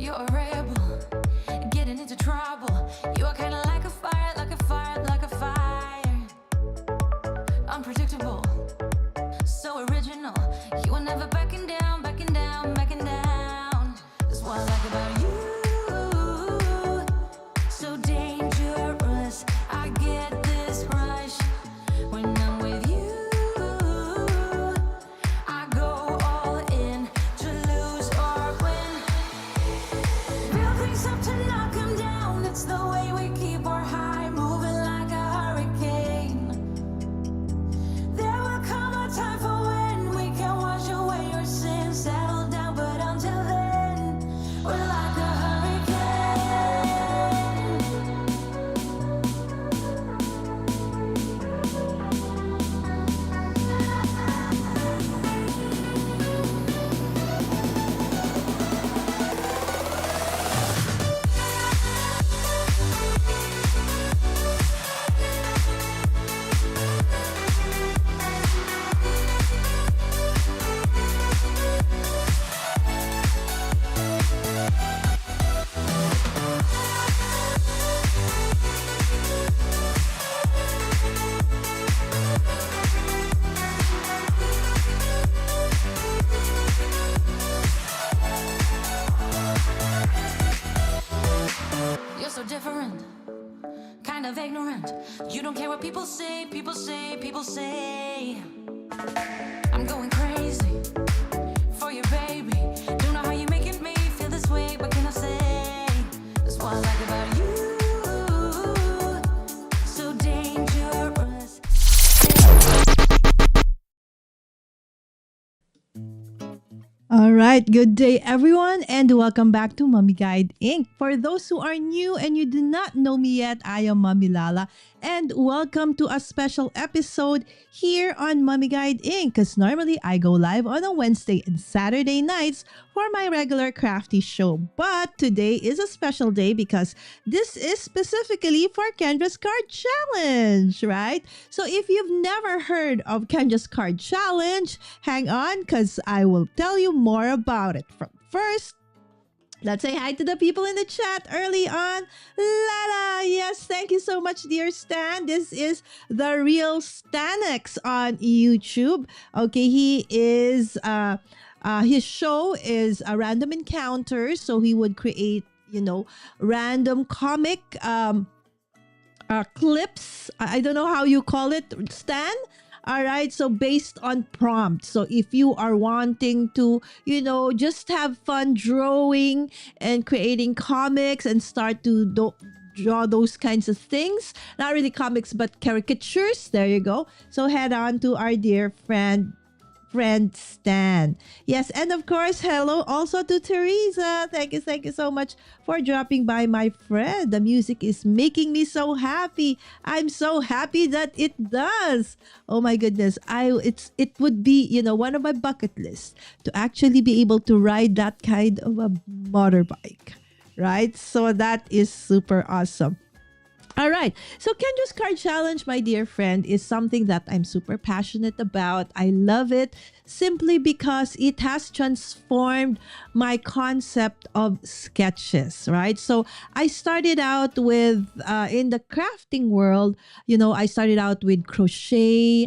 You're a rebel, getting into trouble. You are kinda like a fire, like a fire, like a fire. Unpredictable, so original. You are never backing down, backing down, backing down. That's what I like about you. So dangerous, I get this rush when I'm with you. I go all in to lose or win. Real things up to knock 'em down. It's the way we keep our high, moving like a hurricane. There will come a time for when we can wash away your sins, settle down, but until then, we're like a hurricane. You're so different, kind of ignorant. You don't care what people say, people say, people say. I'm going crazy for you, baby. Don't know how you're making me feel this way. What can I say? That's what I like about you. So dangerous. All right, good day everyone and welcome back to Mommy Guide Inc. For those who are new and you do not know me yet, I am Mommy Lala and welcome to a special episode here on Mommy Guide Inc. Because normally I go live on a Wednesday and Saturday nights for my regular crafty show. But today is a special day because this is specifically for Kendra's Card Challenge, right? So if you've never heard of Kendra's Card Challenge, hang on because I will tell you more about it. First, let's say hi to the people in the chat early on. Lala, yes, thank you so much, dear Stan. This is the real Stanex on YouTube. Okay, he is his show is a random encounters, so he would create, random comic clips. I don't know how you call it, Stan. All right, so based on prompts. So if you are wanting to, just have fun drawing and creating comics and start to draw those kinds of things, not really comics, but caricatures, there you go. So head on to our dear friend Stan. Yes, and of course, hello also to Teresa. Thank you so much for dropping by, my friend. The music is making me so happy. I'm so happy that it does. Oh my goodness. It would be, one of my bucket lists to actually be able to ride that kind of a motorbike, right? So that is super awesome. All right. So Kendra's Card Challenge, my dear friend, is something that I'm super passionate about. I love it simply because it has transformed my concept of sketches, right? So I started out with, in the crafting world, I started out with crochet,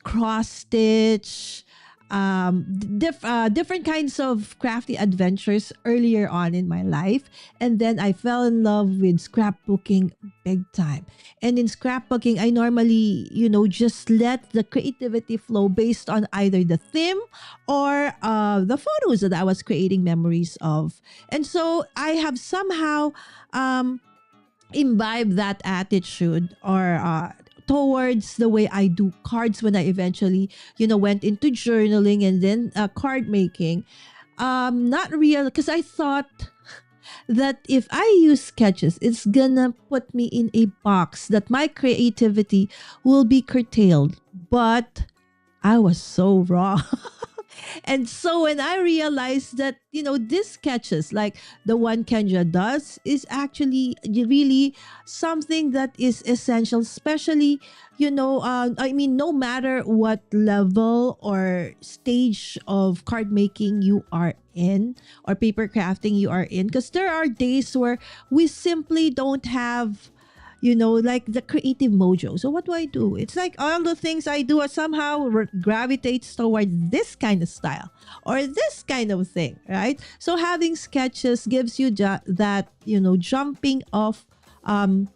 cross stitch, different kinds of crafty adventures earlier on in my life. And then I fell in love with scrapbooking big time. And in scrapbooking, I normally, just let the creativity flow based on either the theme or the photos that I was creating memories of. And so I have somehow imbibed that attitude or towards the way I do cards when I eventually, went into journaling and then card making. Not real, because I thought that if I use sketches, it's gonna put me in a box that my creativity will be curtailed. But I was so wrong. And so when I realized that, these sketches, like the one Kendra does, is actually really something that is essential, especially, I mean, no matter what level or stage of card making you are in or paper crafting you are in, because there are days where we simply don't have, like the creative mojo. So what do I do? It's like all the things I do are somehow gravitates towards this kind of style or this kind of thing, right? So having sketches gives you that, jumping off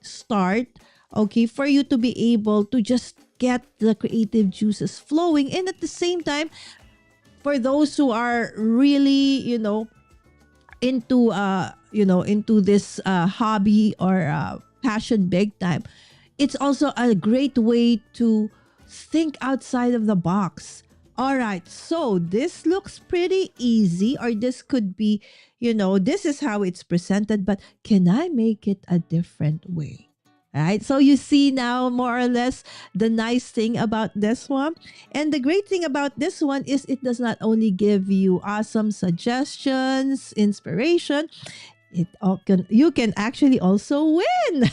start, okay, for you to be able to just get the creative juices flowing. And at the same time, for those who are really, into into this hobby or passion big time, it's also a great way to think outside of the box. All right, so this looks pretty easy, or this could be, this is how it's presented, but can I make it a different way? Right, so you see now more or less the nice thing about this one. And the great thing about this one is it does not only give you awesome suggestions, inspiration, you can actually also win.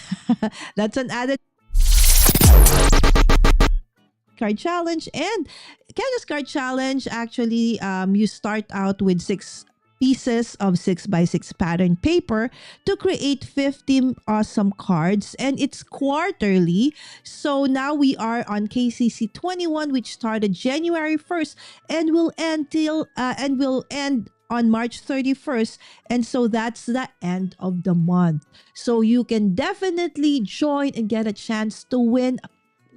That's an added card challenge. And Kenya's card challenge, actually, you start out with 6 pieces of 6x6 pattern paper to create 50 awesome cards, and it's quarterly. So now we are on KCC 21, which started January 1st and will end on March 31st. And so that's the end of the month. So you can definitely join and get a chance to win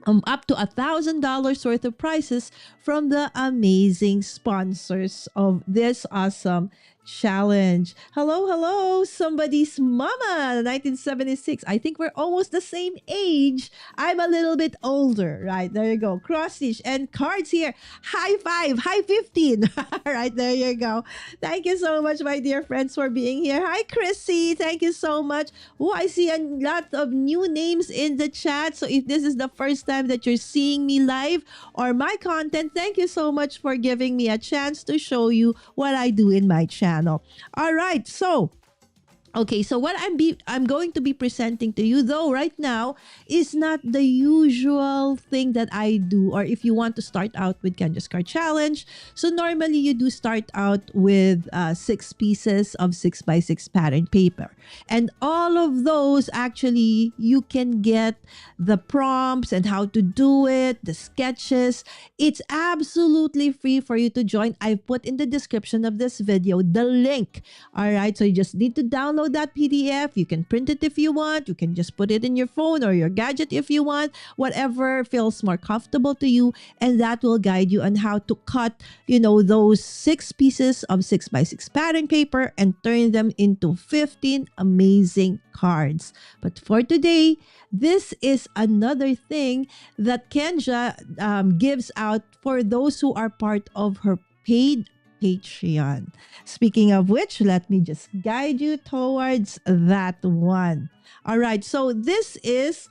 up to $1,000 worth of prizes from the amazing sponsors of this awesome challenge. Hello, hello, somebody's mama, 1976. I think we're almost the same age. I'm a little bit older, right? There you go. Cross stitch and cards here. High five, high 15. Right, there you go. Thank you so much, my dear friends, for being here. Hi, Chrissy. Thank you so much. Oh, I see a lot of new names in the chat. So if this is the first time that you're seeing me live or my content, thank you so much for giving me a chance to show you what I do in my channel. All right, so okay, so what I'm going to be presenting to you, though, right now is not the usual thing that I do. Or if you want to start out with Kendra's Card Challenge, so normally you do start out with 6 pieces of 6x6 pattern paper, and all of those actually you can get the prompts and how to do it, the sketches. It's absolutely free for you to join. I've put in the description of this video the link. All right, so you just need to download that PDF. You can print it if you want. You can just put it in your phone or your gadget if you want, whatever feels more comfortable to you, and that will guide you on how to cut, those 6 pieces of 6x6 pattern paper and turn them into 15 amazing cards. But for today, this is another thing that Kendra gives out for those who are part of her paid Patreon. Speaking of which, let me just guide you towards that one. All right, so this is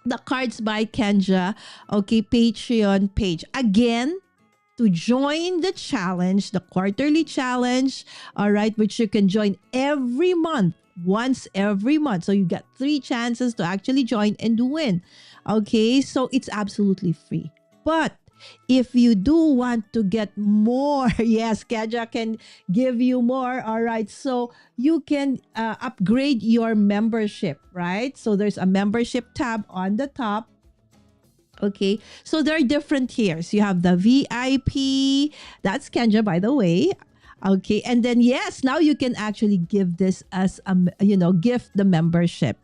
the Cards by Kendra, okay, Patreon page. Again, to join the challenge, the quarterly challenge, all right, which you can join every month, once every month. So you get 3 chances to actually join and win. Okay, so it's absolutely free. But if you do want to get more, yes, Kendra can give you more. All right. So you can upgrade your membership, right? So there's a membership tab on the top. Okay. So there are different tiers. You have the VIP. That's Kendra, by the way. Okay. And then, yes, now you can actually give this as, gift the membership.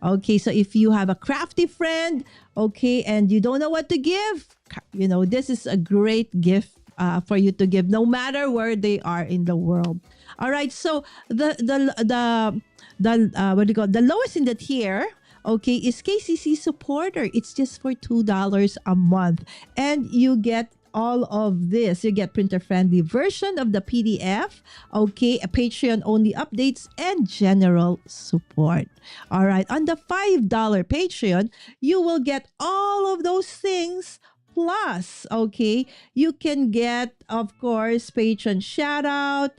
Okay. So if you have a crafty friend, okay, and you don't know what to give, this is a great gift for you to give, no matter where they are in the world. All right. So the what do you call, the lowest in the tier, okay, is KCC supporter. It's just for $2 a month, and you get all of this. You get printer-friendly version of the PDF, okay, a Patreon-only updates, and general support. All right, on the $5 Patreon, you will get all of those things Plus, okay, you can get, of course, patron shout out,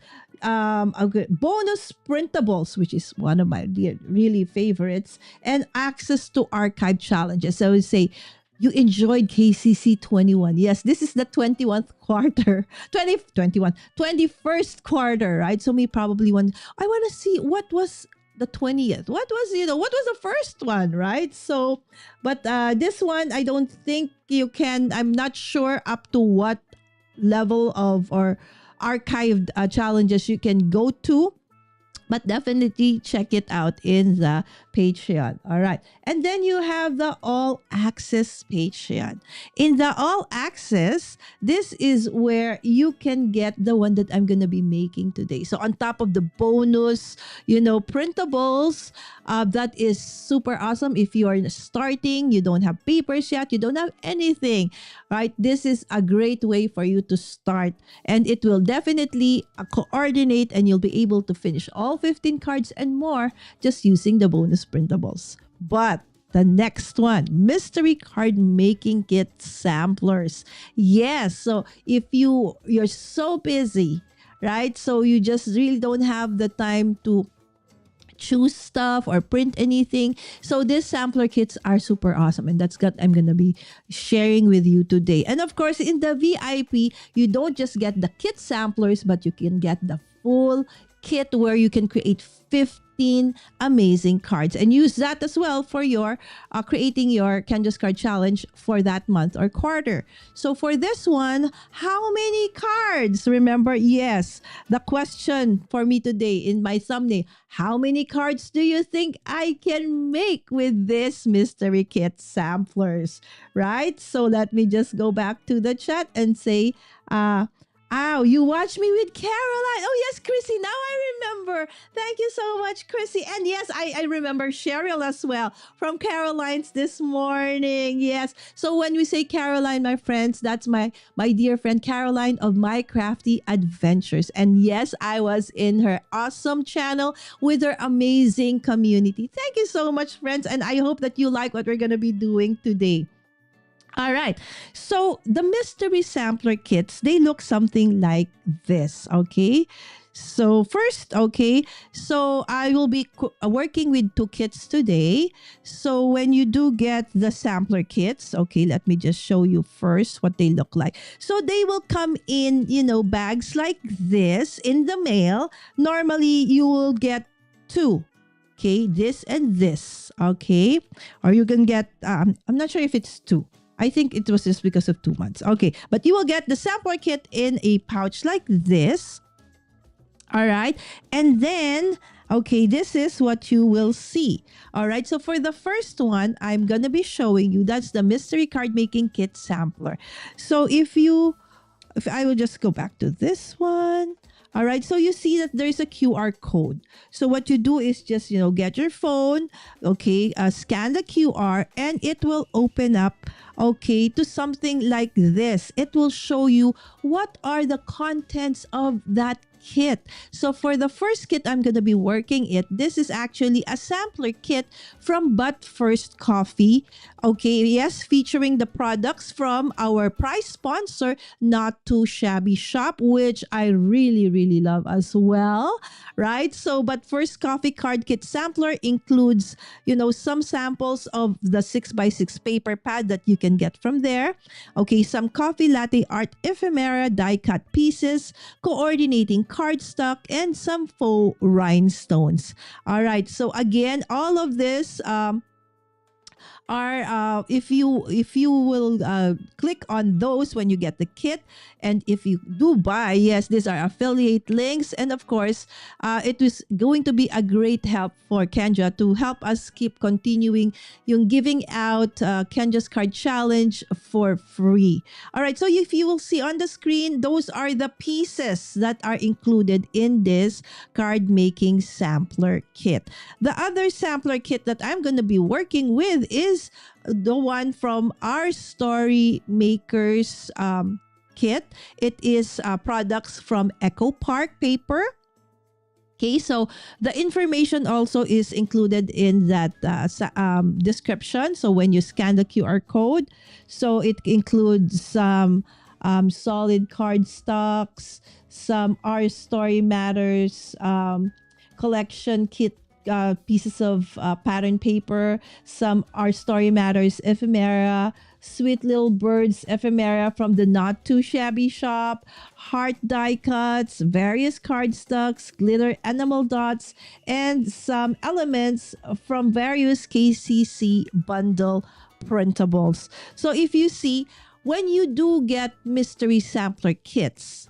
okay, bonus printables, which is one of my really favorites, and access to archive challenges. So we say, you enjoyed KCC 21. Yes, this is the 21st quarter, 21st quarter, right? So me probably I want to see what was the 20th. What was the first one, right? So, but this one, I don't think you can, I'm not sure up to what level of or archived challenges you can go to, but definitely check it out in the Patreon. All right. And then you have the all access Patreon. In the all access, this is where you can get the one that I'm going to be making today. So on top of the bonus, printables, that is super awesome. If you are starting, you don't have papers yet, you don't have anything, right? This is a great way for you to start, and it will definitely coordinate, and you'll be able to finish all 15 cards and more just using the bonus printables. But the next one, mystery card making kit samplers. Yes, so if you're so busy, right? So you just really don't have the time to choose stuff or print anything. So these sampler kits are super awesome, and that's what I'm gonna be sharing with you today. And of course, in the VIP, you don't just get the kit samplers, but you can get the full kit where you can create 15 amazing cards and use that as well for your creating your Kendra's Card Challenge for that month or quarter. So for this one, how many cards? Remember, yes, the question for me today in my thumbnail, how many cards do you think I can make with this mystery kit samplers, right? So let me just go back to the chat and say, oh, you watch me with Caroline. Oh, yes, Chrissy. Now I remember. Thank you so much, Chrissy. And yes, I remember Cheryl as well from Caroline's this morning. Yes. So when we say Caroline, my friends, that's my dear friend Caroline of My Crafty Adventures. And yes, I was in her awesome channel with her amazing community. Thank you so much, friends. And I hope that you like what we're going to be doing today. All right. So the mystery sampler kits, they look something like this. Okay. So first, okay, so I will be working with 2 kits today. So when you do get the sampler kits, okay, let me just show you first what they look like. So they will come in, bags like this in the mail. Normally you will get 2. Okay, this and this. Okay. Or you can get, I'm not sure if it's 2. I think it was just because of 2 months. Okay, but you will get the sampler kit in a pouch like this. All right, and then, okay, this is what you will see. All right, so for the first one, I'm going to be showing you, that's the mystery card making kit sampler. So if I will just go back to this one. All right, so you see that there's a QR code. So what you do is just, get your phone, okay, scan the QR, and it will open up, okay, to something like this. It will show you what are the contents of that kit. So for the first kit I'm going to be working it, this is actually a sampler kit from But First Coffee. Okay, yes, featuring the products from our prize sponsor, Not Too Shabby Shop, which I really, really love as well, right? So But First Coffee Card Kit Sampler includes, some samples of the 6x6 paper pad that you can get from there. Okay, some coffee latte art ephemera die cut pieces, coordinating cardstock, and some faux rhinestones. All right, so again, all of this are if you will click on those when you get the kit, and if you do buy, yes, these are affiliate links, and of course it is going to be a great help for Kendra to help us keep continuing yung giving out Kendra's Card Challenge for free. All right, so if you will see on the screen, those are the pieces that are included in this card making sampler kit. The other sampler kit that I'm going to be working with is the one from our Story Makers kit. It is products from Echo Park Paper. Okay, so the information also is included in that description. So when you scan the QR code, so it includes some solid card stocks, some Our Story Matters collection kit pieces of pattern paper, some Our Story Matters ephemera, Sweet Little Birds ephemera from the Not Too Shabby shop, heart die cuts, various cardstocks, glitter enamel dots, and some elements from various KCC bundle printables. So if you see, when you do get mystery sampler kits,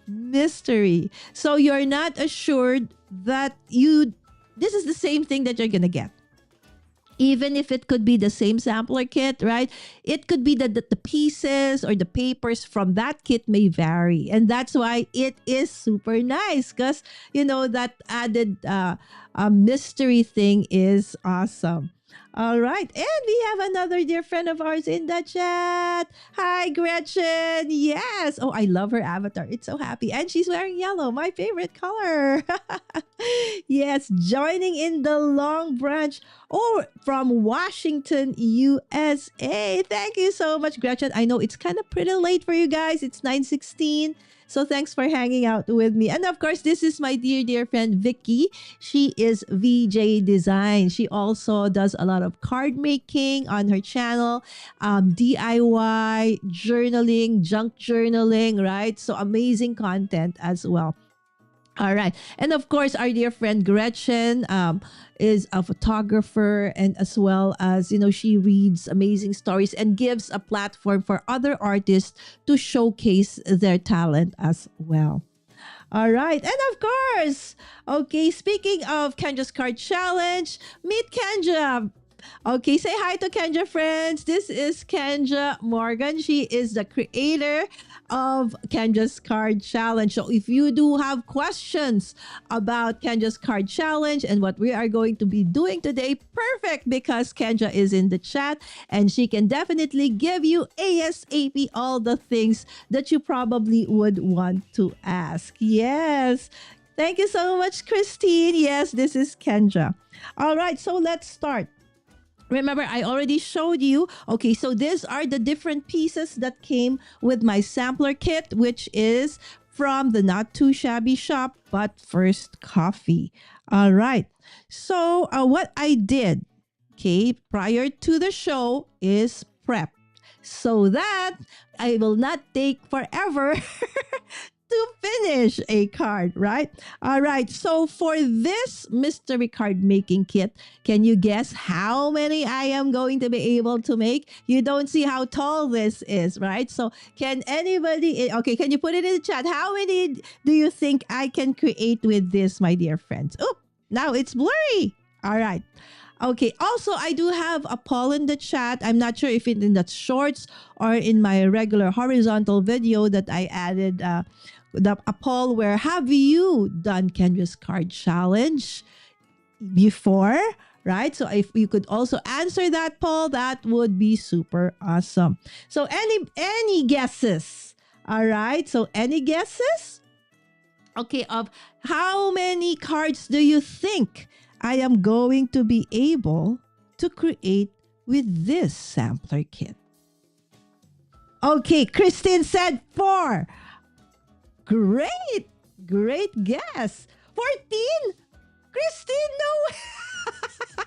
mystery. So you're not assured that this is the same thing that you're gonna get. Even if it could be the same sampler kit, right? It could be that the pieces or the papers from that kit may vary. And that's why it is super nice because, that added mystery thing is awesome. All right. And we have another dear friend of ours in the chat. Hi, Gretchen. Yes. Oh, I love her avatar. It's so happy. And she's wearing yellow, my favorite color. Yes, joining in the Long Branch from Washington, USA. Thank you so much, Gretchen. I know it's kind of pretty late for you guys. It's 9:16. So thanks for hanging out with me. And of course, this is my dear friend Vicky. She is VJ Design. She also does a lot of card making on her channel, DIY, journaling, junk journaling, right? So amazing content as well. All right. And of course, our dear friend Gretchen is a photographer, and as well as, she reads amazing stories and gives a platform for other artists to showcase their talent as well. All right. And of course, okay, speaking of Kendra's Card Challenge, meet Kendra. Okay, say hi to Kendra, friends. This is Kendra Morgan. She is the creator of Kendra's Card Challenge. So if you do have questions about Kendra's Card Challenge and what we are going to be doing today, perfect, because Kendra is in the chat and she can definitely give you ASAP all the things that you probably would want to ask. Yes. Thank you so much, Christine. Yes, this is Kendra. All right, so let's start. Remember, I already showed you. Okay, so these are the different pieces that came with my sampler kit, which is from the Not Too Shabby shop, but First Coffee. All right. So what I did, okay, prior to the show is prep so that I will not take forever to finish a card, right? All right. So for this mystery card making kit, can you guess how many I am going to be able to make? You don't see how tall this is, right? So can anybody, okay, can you put it in the chat? How many do you think I can create with this, my dear friends? Oh, now it's blurry. All right. Okay. Also, I do have a poll in the chat. I'm not sure if it's in the shorts or in my regular horizontal video that I added a poll where, have you done Kendra's Card Challenge before? Right? So if you could also answer that poll, that would be super awesome. So any guesses? All right. So any guesses? Okay, of how many cards do you think I am going to be able to create with this sampler kit? Okay, Christine said 4. Great guess. 14? Christine, no.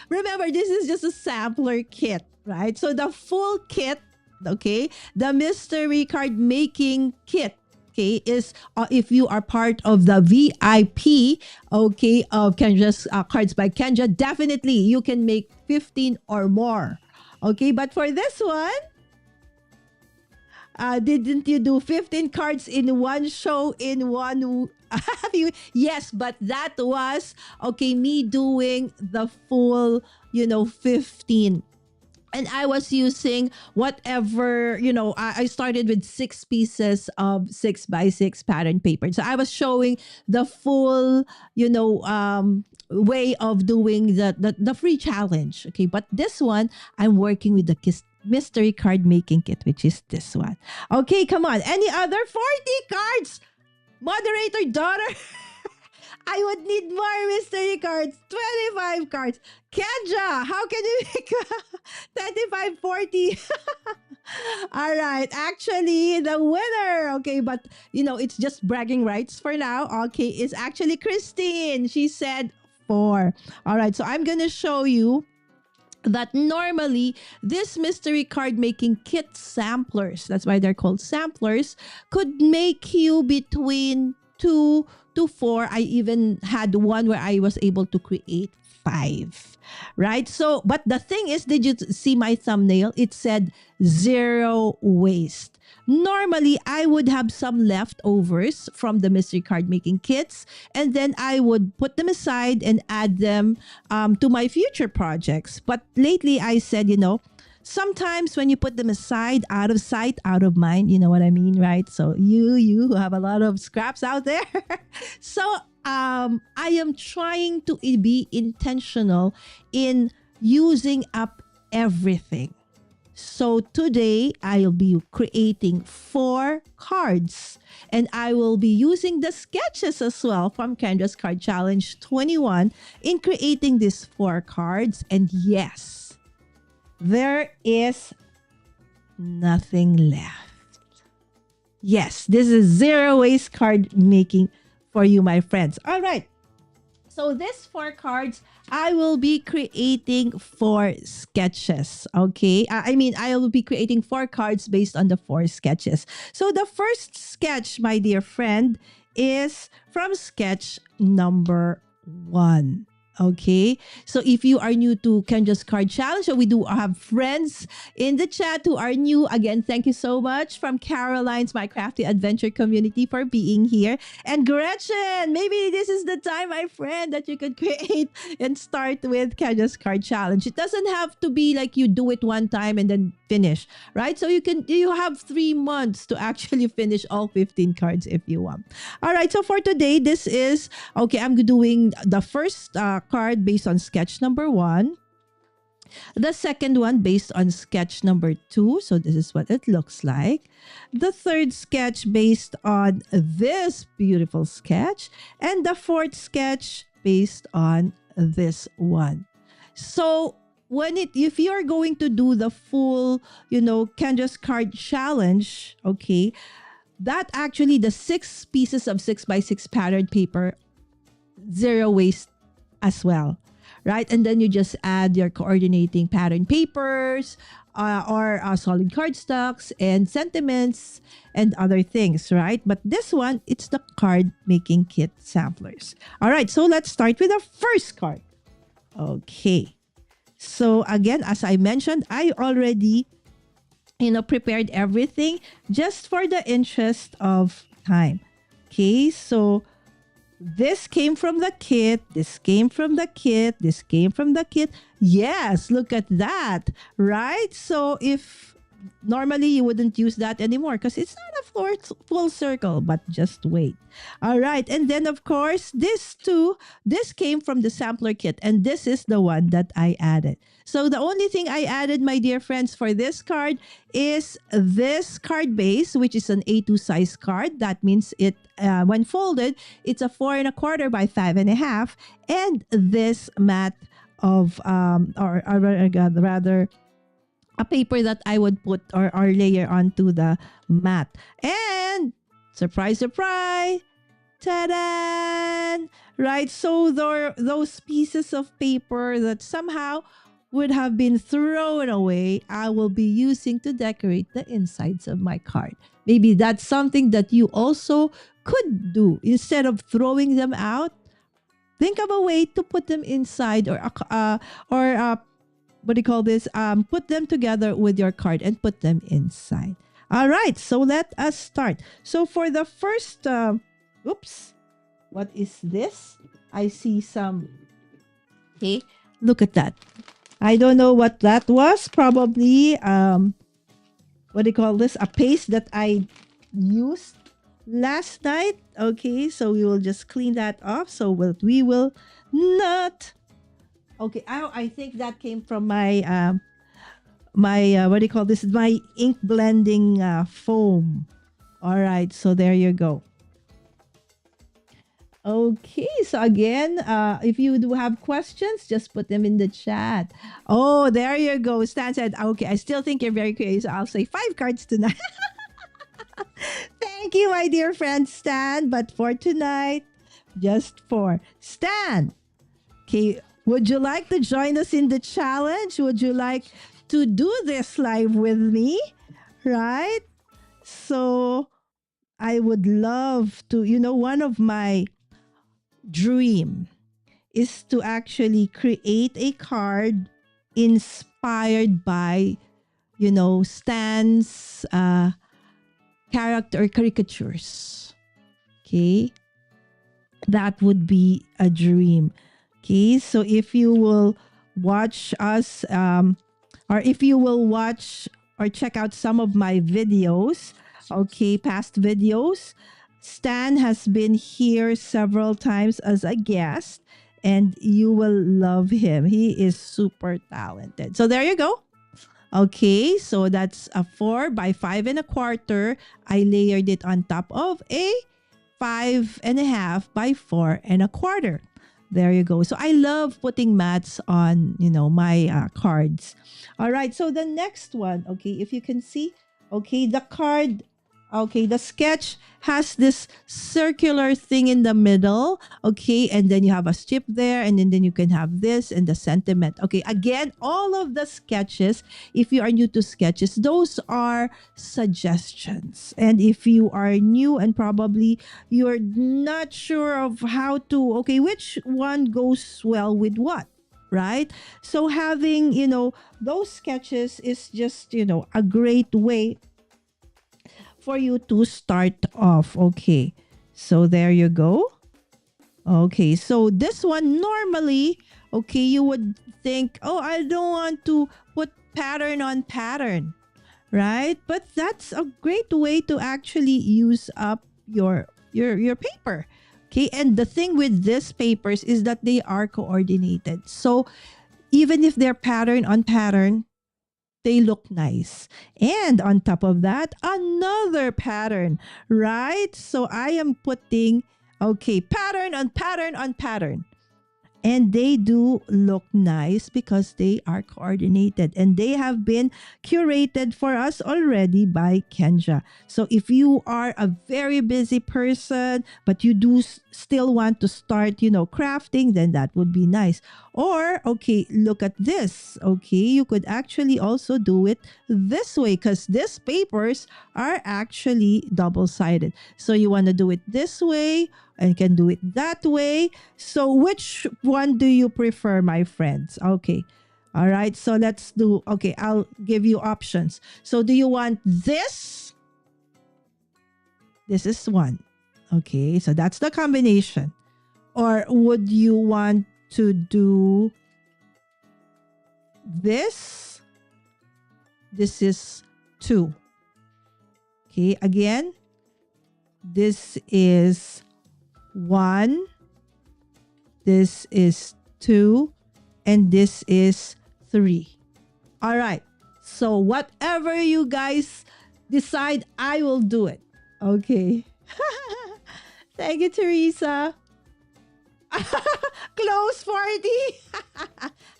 Remember, this is just a sampler kit, right? So the full kit, okay, the mystery card making kit, okay, is if you are part of the VIP, okay, of Kendra's Cards by Kendra, definitely you can make 15 or more. Okay, but for this one, didn't you do 15 cards in one show in one? Yes, but that was, okay, me doing the full, 15. And I was using whatever, I started with 6 pieces of 6x6 pattern paper. So I was showing the full, way of doing the free challenge. Okay, but this one, I'm working with the mystery card making kit, which is this one. Okay, come on. Any other 40 cards? Moderator daughter. I would need more mystery cards. 25 cards. Kendra, how can you make 25, 40? All right. Actually, the winner, okay, but it's just bragging rights for now. Okay, is actually Christine. She said 4. All right. So I'm going to show you that normally this mystery card making kit samplers, that's why they're called samplers, could make you between 2 to 4. I even had one where I was able to create 5, right? So but the thing is, did you see my thumbnail? It said 0 waste. Normally I would have some leftovers from the mystery card making kits, and then I would put them aside and add them to my future projects. But lately I said, sometimes when you put them aside, out of sight, out of mind, you know what I mean, right? So you have a lot of scraps out there. So I am trying to be intentional in using up everything. So today I'll be creating 4 cards, and I will be using the sketches as well from Kendra's Card Challenge 21 in creating these 4 cards. And yes, there is nothing left. Yes, this is 0 waste card making for you, my friends. All right. So these 4 cards, I will be creating 4 sketches. Okay. I will be creating 4 cards based on the 4 sketches. So the first sketch, my dear friend, is from sketch number 1. Okay, so if you are new to Kendra's Card Challenge, so we do have friends in the chat who are new. Again, thank you so much from Caroline's My Crafty Adventure community for being here. And Gretchen, maybe this is the time, my friend, that you could create and start with Kendra's Card Challenge. It doesn't have to be like you do it one time and then finish, right? So you have 3 months to actually finish all 15 cards if you want. All right, so for today, this is, okay, I'm doing the first card based on sketch number 1. The second one based on sketch number 2. So this is what it looks like. The third sketch based on this beautiful sketch. And the fourth sketch based on this one. So if you're going to do the full, Kendra's Card Challenge, okay, that actually the 6 pieces of 6x6 patterned paper, 0 waste as well, right? And then you just add your coordinating pattern papers or solid cardstocks and sentiments and other things, right? But this one, it's the card making kit samplers. All right, so let's start with the first card. Okay, so again, as I mentioned, I already prepared everything just for the interest of time. Okay, so this came from the kit. This came from the kit. This came from the kit. Yes, look at that, right? So if normally you wouldn't use that anymore because it's not a full circle, but just wait. All right. And then, of course, this came from the sampler kit. And this is the one that I added. So the only thing I added, my dear friends, for this card is this card base, which is an A2 size card. That means it, when folded, it's a 4 1/4 by 5 1/2. And this mat of, or rather, a paper that I would put or layer onto the mat. And surprise, surprise, ta-da! Right? So those pieces of paper that somehow would have been thrown away, I will be using to decorate the insides of my card. Maybe that's something that you also could do. Instead of throwing them out, think of a way to put them inside or what do you call this? Put them together with your card and put them inside. All right, so let us start. So for the first, oops, what is this? I see some, okay, look at that. I don't know what that was. Probably, what do you call this? A paste that I used last night. Okay, so we will just clean that off. So we will not. Okay, I think that came from my what do you call this? My ink blending foam. All right, so there you go. Okay, so again, if you do have questions, just put them in the chat. Oh, there you go. Stan said, okay, I still think you're very creative. So I'll say 5 cards tonight. Thank you, my dear friend Stan. But for tonight, just for Stan. Okay, would you like to join us in the challenge? Would you like to do this live with me? Right? So I would love to, one of my dream is to actually create a card inspired by, Stan's character or caricatures. Okay. That would be a dream. Okay. So if you will watch us, or if you will watch or check out some of my videos, okay, past videos, Stan has been here several times as a guest, and you will love him. He is super talented. So there you go. Okay, so that's a 4 by 5 1/4. I layered it on top of a 5.5 by 4 1/4. There you go. So I love putting mats on, my cards. All right. So the next one, okay, if you can see, okay, the card, okay, the sketch has this circular thing in the middle, okay, and then you have a strip there, and then you can have this and the sentiment. Okay, again, all of the sketches, if you are new to sketches, those are suggestions. And if you are new and probably you're not sure of how to, okay, which one goes well with what, right? So having, those sketches is just, a great way for you to start off. Okay, so there you go. Okay, so this one normally, okay, you would think, oh, I don't want to put pattern on pattern, right? But that's a great way to actually use up your paper. Okay, and the thing with these papers is that they are coordinated. So even if they're pattern on pattern, they look nice. And on top of that, another pattern, right? So I am putting, okay, pattern on pattern on pattern. And they do look nice because they are coordinated and they have been curated for us already by Kendra. So if you are a very busy person, but you do still want to start, crafting, then that would be nice. Or, okay, look at this. Okay, you could actually also do it this way because these papers are actually double-sided. So you want to do it this way and can do it that way. So which one do you prefer, my friends? Okay. All right. So let's do, okay, I'll give you options. So do you want this? This is one. Okay. So that's the combination. Or would you want to do this? This is 2. Okay. Again, this is 1, this is 2, and this is 3. All right. So whatever you guys decide, I will do it. Okay. Thank you, Teresa. Close 40.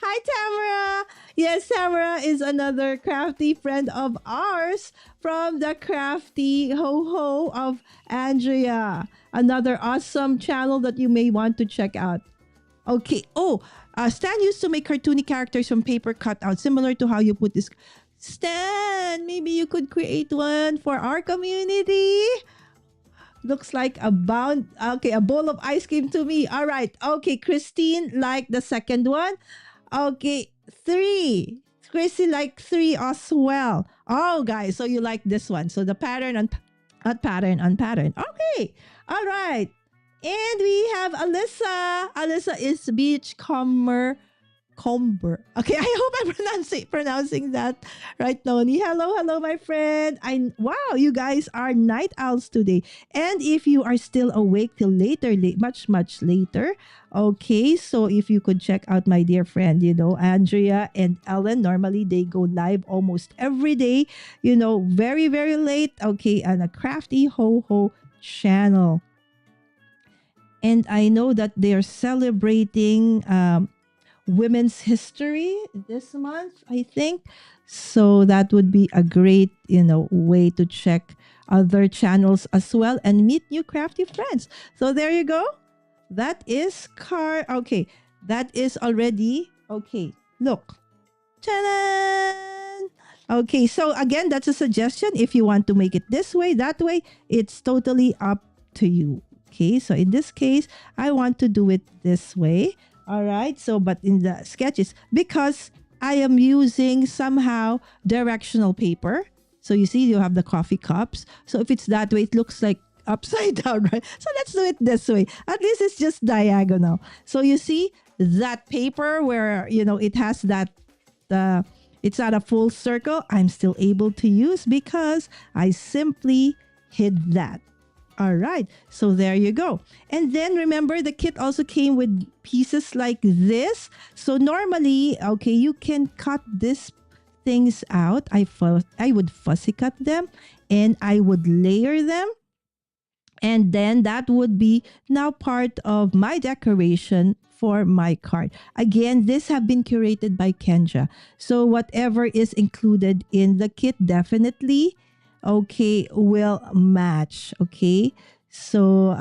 Hi, Tamara. Yes, Tamara is another crafty friend of ours from the Crafty Ho Ho of Andrea. Another awesome channel that you may want to check out. Okay. Oh, Stan used to make cartoony characters from paper cutout, similar to how you put this. Stan, maybe you could create one for our community. Looks like a bowl of ice cream to me. All right. Okay, Christine like the second one. Okay, 3. Christine like 3 as well. Oh, guys, so you like this one. So the pattern on pattern on pattern. Okay. All right. And we have Alyssa. Alyssa is Beachcomber. Okay, I hope I'm pronouncing that right, Tony. Hello, my friend. Wow, you guys are night owls today. And if you are still awake till later, much later, okay, so if you could check out my dear friend, Andrea and Ellen, normally they go live almost every day, very, very late, okay, on a Crafty Ho Ho channel. And I know that they're celebrating Women's History this month, I think. So that would be a great, way to check other channels as well and meet new crafty friends. So there you go. That is okay. That is already okay. Look. Ta-da! Okay, so again, that's a suggestion. If you want to make it this way, that way, it's totally up to you. Okay, so in this case, I want to do it this way. All right, so but in the sketches, because I am using somehow directional paper. So you see, you have the coffee cups. So if it's that way, it looks like upside down, right? So let's do it this way. At least it's just diagonal. So you see that paper where, it has that, it's not a full circle. I'm still able to use because I simply hid that. All right, so there you go. And then remember, the kit also came with pieces like this. So normally, okay, you can cut these things out. I would fussy cut them and I would layer them. And then that would be now part of my decoration for my card. Again, this have been curated by Kendra. So whatever is included in the kit definitely will match. Okay, so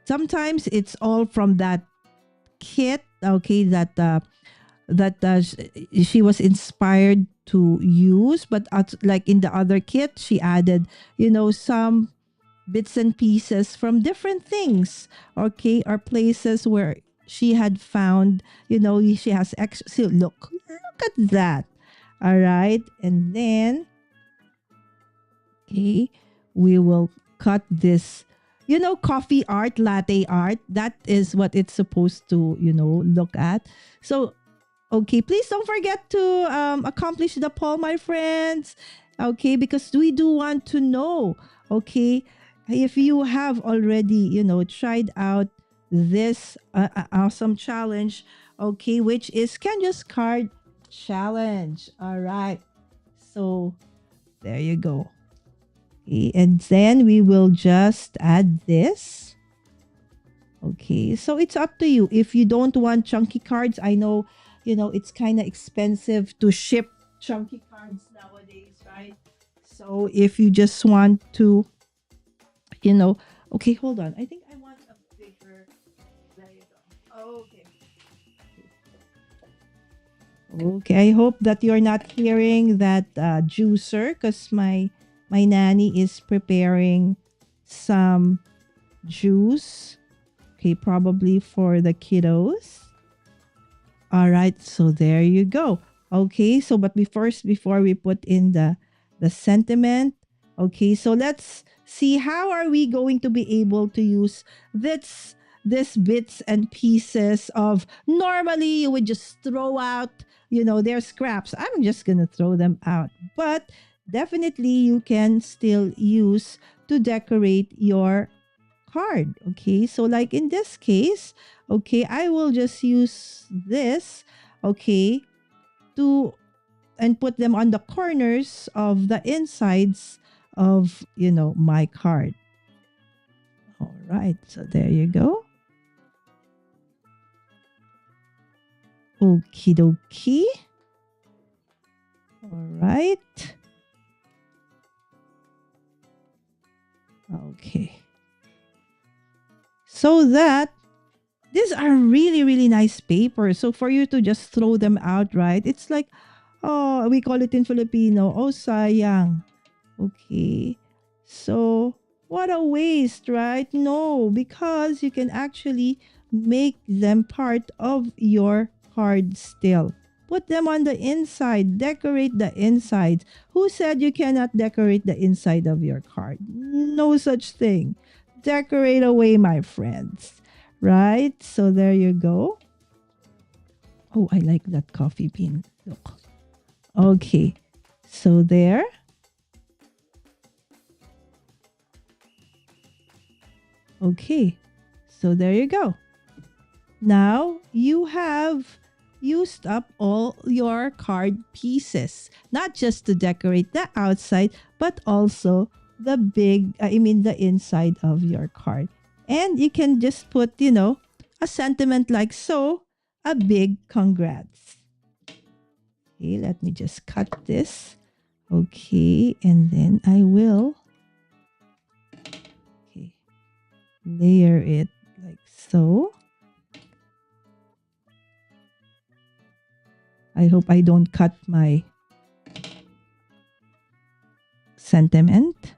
sometimes it's all from that kit. Okay, she was inspired to use, but like in the other kit, she added, some bits and pieces from different things. Okay, or places where she had found, she has extra. See, look at that. All right, and then. Okay, we will cut this, coffee art, latte art. That is what it's supposed to, look at. So, okay, please don't forget to accomplish the poll, my friends. Okay, because we do want to know, okay, if you have already, tried out this awesome challenge, okay, which is Kendra's Card Challenge. All right, so there you go. Okay, and then we will just add this. Okay, so it's up to you. If you don't want chunky cards, I know, it's kind of expensive to ship chunky cards nowadays, right? So if you just want to, okay, hold on. I think I want a bigger, there you go. Okay, I hope that you're not hearing that juicer because my nanny is preparing some juice. Okay, probably for the kiddos. All right, so there you go. Okay, so but before we put in the sentiment, okay, so let's see how are we going to be able to use this bits and pieces of normally you would just throw out, their scraps. I'm just gonna throw them out, but definitely you can still use to decorate your card. Okay, so like in this case, okay, I will just use this, okay, and put them on the corners of the insides of, my card. All right, so there you go. Okie dokie. All right. Okay. So that these are really, really nice paper. So for you to just throw them out, right? It's like, oh, we call it in Filipino, oh, sayang. Okay. So what a waste, right? No, because you can actually make them part of your card still. Put them on the inside. Decorate the inside. Who said you cannot decorate the inside of your card? No such thing. Decorate away, my friends. Right? So there you go. Oh, I like that coffee bean. Look. Okay. So there. Okay. So there you go. Now you have used up all your card pieces, not just to decorate the outside, but also the inside of your card. And you can just put, you know, a sentiment like so, a big congrats. Okay, let me just cut this. Okay, and then I will layer it like so. I hope I don't cut my sentiment.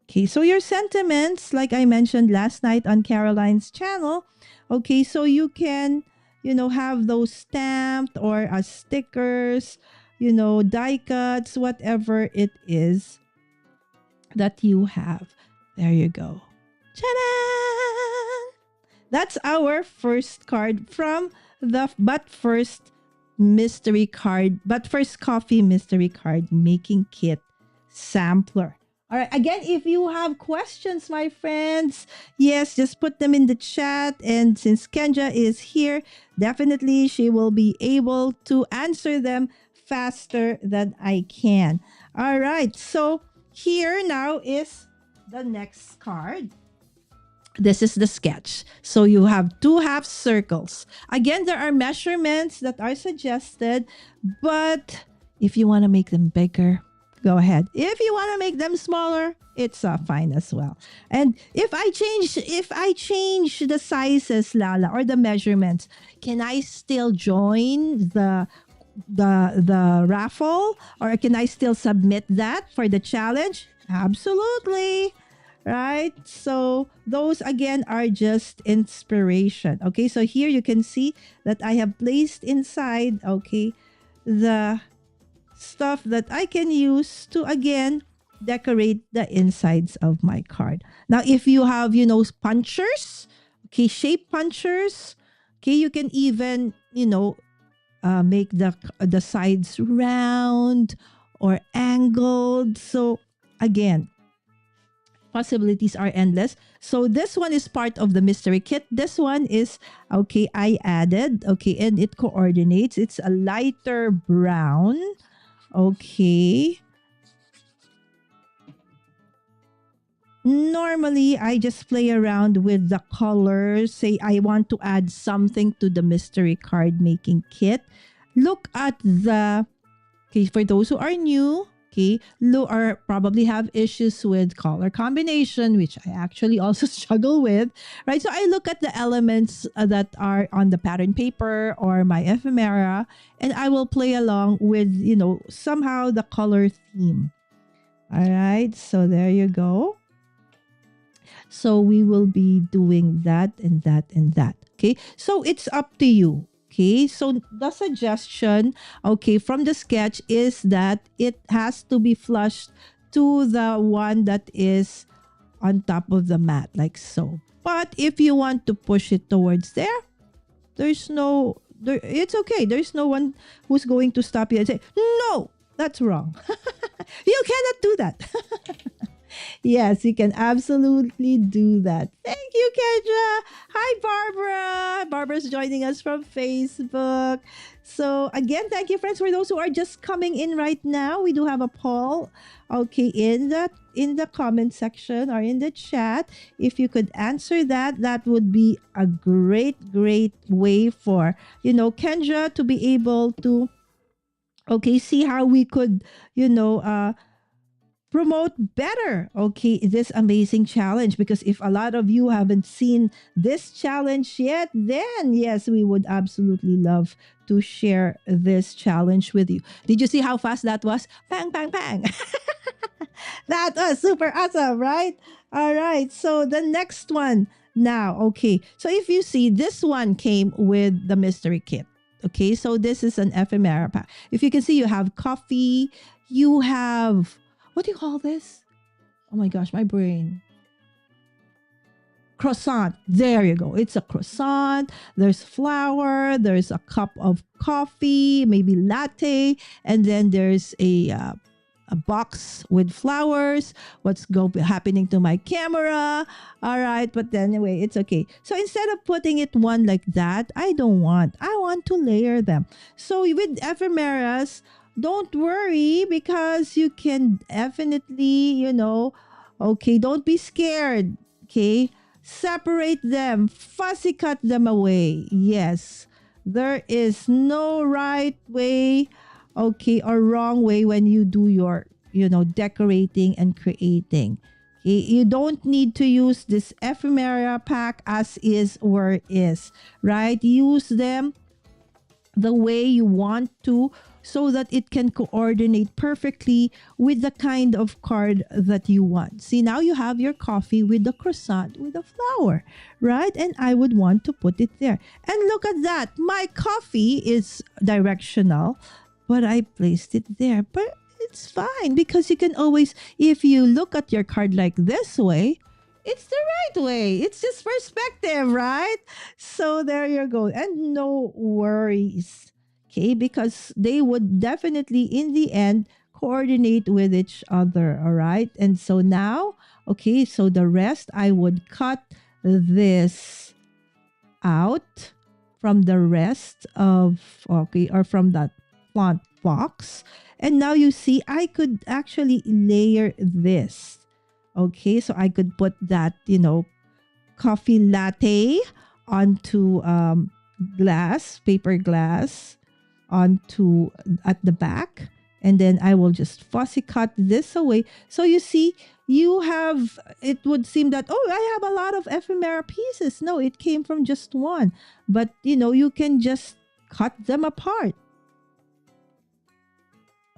Okay, so your sentiments, like I mentioned last night on Caroline's channel, okay, so you can, you know, have those stamped or as stickers, you know, die cuts, whatever it is that you have. There you go. Ta-da! That's our first card from the But First Coffee Mystery Card Making Kit Sampler. All right. Again, if you have questions, my friends, yes, just put them in the chat. And since Kendra is here, definitely she will be able to answer them faster than I can. All right. So here now is the next card. This is the sketch. So you have 2 half circles. Again, there are measurements that are suggested, but if you want to make them bigger, go ahead. If you want to make them smaller, it's fine as well. And if I change the sizes, Lala, or the measurements, can I still join the raffle, or can I still submit that for the challenge? Absolutely. Right? So those again are just inspiration. Okay, so here you can see that I have placed inside, okay, the stuff that I can use to again decorate the insides of my card. Now, if you have, you know, punchers, okay, shape punchers, okay, you can even, you know, make the sides round or angled. So again, possibilities are endless. So this one is part of the mystery kit. This one is, okay, I added, okay, and it coordinates. It's a lighter brown. Okay. Normally, I just play around with the colors. Say I want to add something to the mystery card making kit. Look at the, okay, for those who are new, okay, or probably have issues with color combination, which I actually also struggle with, right? So I look at the elements that are on the pattern paper or my ephemera, and I will play along with, you know, somehow the color theme. All right, so there you go. So we will be doing that and that and that. Okay, so it's up to you. Okay, so the suggestion, okay, from the sketch is that it has to be flushed to the one that is on top of the mat, like so. But if you want to push it towards there, it's okay. There's no one who's going to stop you and say, no, that's wrong. You cannot do that. Yes, you can absolutely do that. Thank you, Kendra. Hi, Barbara. Barbara's joining us from Facebook. So again, thank you, friends. For those who are just coming in right now, we do have a poll, okay, in the comment section or in the chat. If you could answer that, that would be a great way for, you know, Kendra to be able to, okay, see how we could, you know, promote better, okay, this amazing challenge. Because if a lot of you haven't seen this challenge yet, then yes, we would absolutely love to share this challenge with you. Did you see how fast that was? Bang, bang, bang. That was super awesome, right? All right, so the next one now, okay, so if you see, this one came with the mystery kit. Okay, so this is an ephemera pack. If you can see, you have coffee, you have, what do you call this? Oh my gosh, my brain. Croissant. There you go. It's a croissant. There's flour. There's a cup of coffee, maybe latte. And then there's a box with flowers. What's happening to my camera? All right. But anyway, it's okay. So instead of putting it one like that, I want to layer them. So with ephemeras, don't worry, because you can definitely, you know, okay, don't be scared. Okay, separate them, fussy cut them away. Yes, there is no right way, okay, or wrong way when you do your, decorating and creating. Okay, you don't need to use this ephemera pack as is or is, right? Use them the way you want to so that it can coordinate perfectly with the kind of card that you want. See, now you have your coffee with the croissant with a flower, right? And I would want to put it there. And look at that. My coffee is directional, but I placed it there. But it's fine because you can always, if you look at your card like this way, it's the right way. It's just perspective, right? So there you go. And no worries. Okay, because they would definitely in the end coordinate with each other. All right. And so now, okay, so the rest I would cut this out from the rest of, okay, or from that plant box. And now you see I could actually layer this. Okay, so I could put that, coffee latte onto glass, paper glass, onto at the back. And then I will just fussy cut this away. So you see, you have, it would seem that, oh, I have a lot of ephemera pieces. No, it came from just one. But, you can just cut them apart.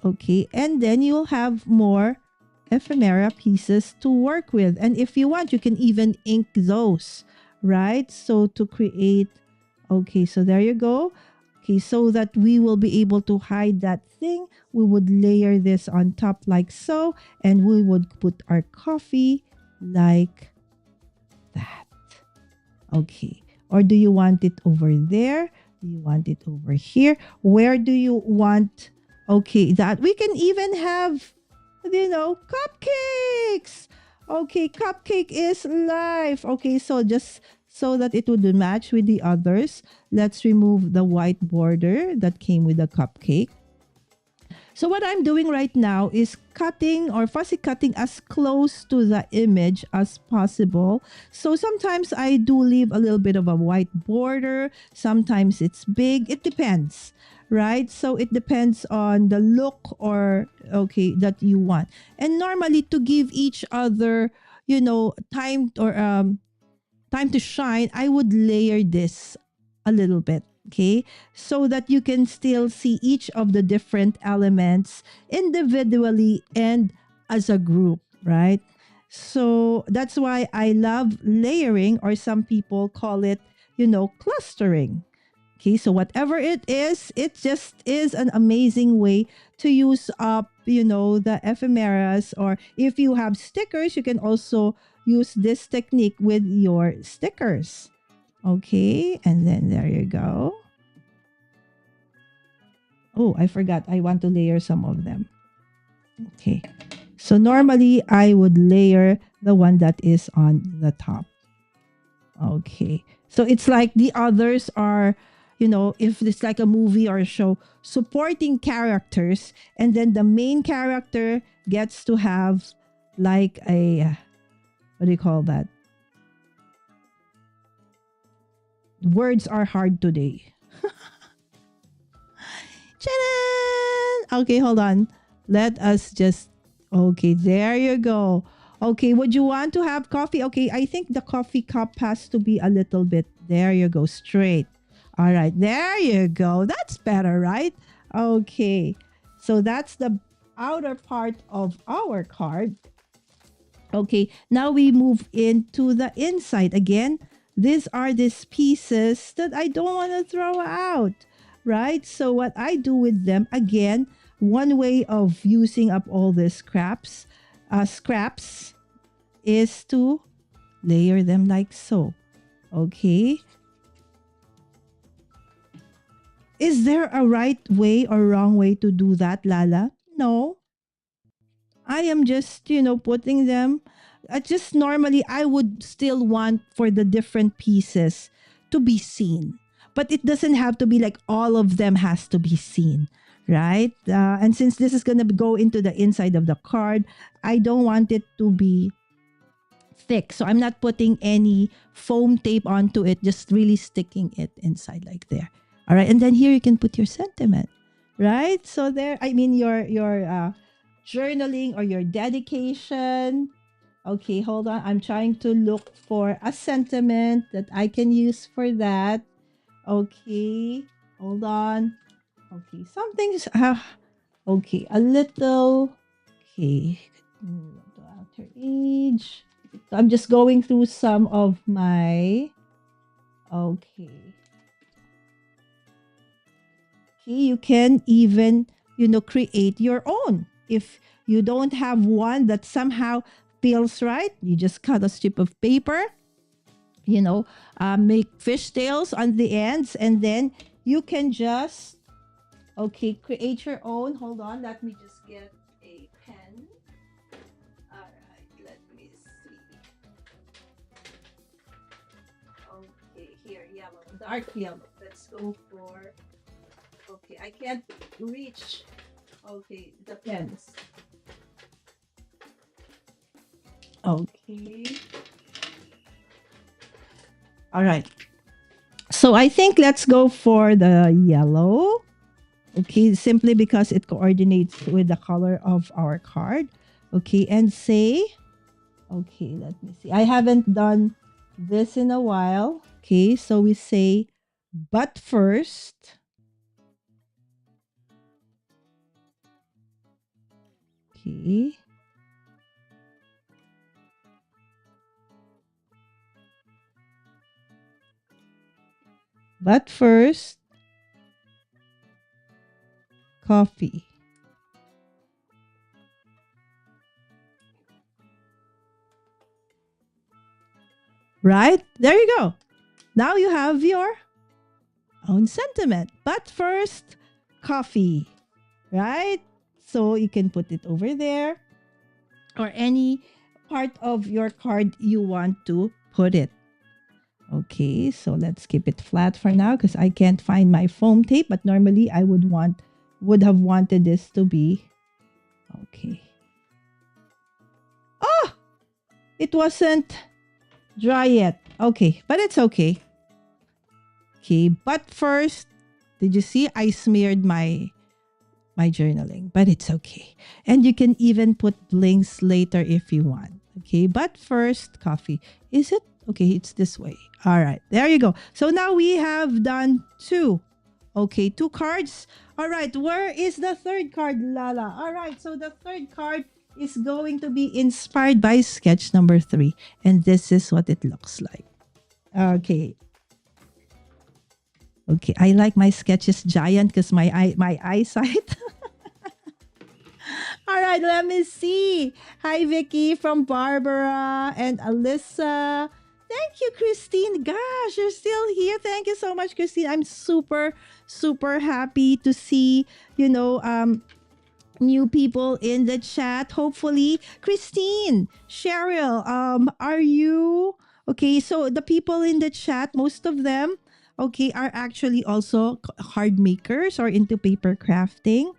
Okay, and then you'll have more ephemera pieces to work with. And if you want, you can even ink those, right? So to create, okay, so there you go. Okay, so that we will be able to hide that thing, we would layer this on top like so, and we would put our coffee like that. Okay, or do you want it over there? Do you want it over here? Where do you want, okay, that we can even have, cupcakes. Okay, cupcake is life. Okay, so just so that it would match with the others, let's remove the white border that came with the cupcake. So what I'm doing right now is cutting or fussy cutting as close to the image as possible. So sometimes I do leave a little bit of a white border. Sometimes it's big. It depends, right? So it depends on the look or, okay, that you want. And normally to give each other, time or time to shine, I would layer this a little bit. Okay, so that you can still see each of the different elements individually and as a group, right? So that's why I love layering, or some people call it, clustering. Okay, so whatever it just is an amazing way to use up, the ephemeras. Or if you have stickers, you can also use this technique with your stickers. Okay, and then there you go. Oh, I forgot. I want to layer some of them. Okay, so normally I would layer the one that is on the top. Okay, so it's like the others are, if it's like a movie or a show, supporting characters, and then the main character gets to have like a, what do you call that? Words are hard today. Okay, hold on. Let us just, okay, there you go. Okay, would you want to have coffee? Okay, I think the coffee cup has to be a little bit, there you go, straight. All right, there you go. That's better, right? Okay, so that's the outer part of our card. Okay, now we move into the inside. Again, these are these pieces that I don't want to throw out, right? So what I do with them, again, one way of using up all these scraps is to layer them like so. Okay. Is there a right way or wrong way to do that, Lala? No. I am just, putting them. Just normally, I would still want for the different pieces to be seen. But it doesn't have to be like all of them has to be seen, right? And since this is going to go into the inside of the card, I don't want it to be thick. So I'm not putting any foam tape onto it, just really sticking it inside like there. All right. And then here you can put your sentiment, right? So there, I mean your journaling or your dedication. Okay, hold on. I'm trying to look for a sentiment that I can use for that. Okay, hold on. Okay, something's okay, a little. Okay, the outer age. So I'm just going through some of my. Okay. Okay, you can even, create your own. If you don't have one that somehow feels right, you just cut a strip of paper, make fishtails on the ends, and then you can just, create your own. Hold on, let me just get a pen. All right, let me see. Okay, here, yellow, dark yellow. Let's go for. Okay, I can't reach. Okay, the pens. Okay. All right. So I think let's go for the yellow. Okay, simply because it coordinates with the color of our card. Okay, and say, okay, let me see. I haven't done this in a while. Okay, so we say, but first. Okay. But first, coffee. Right? There you go. Now you have your own sentiment. But first, coffee. Right? So you can put it over there or any part of your card you want to put it. Okay, so let's keep it flat for now because I can't find my foam tape, but normally I would have wanted this to be okay. Oh, it wasn't dry yet. Okay, but it's okay. Okay, but first, did you see I smeared my journaling, but it's okay. And you can even put links later if you want. Okay, but first, coffee. Is it? Okay, it's this way. All right, there you go. So now we have done 2. Okay, 2 cards. All right, where is the third card, Lala? All right, so the third card is going to be inspired by sketch number 3. And this is what it looks like. Okay. Okay, I like my sketches giant because my eyesight. All right, let me see. Hi, Vicky from Barbara and Alyssa. Thank you, Christine. Gosh, you're still here. Thank you so much, Christine. I'm super, super happy to see, new people in the chat. Hopefully, Christine, Cheryl, are you okay? So the people in the chat, most of them, okay, are actually also card makers or into paper crafting.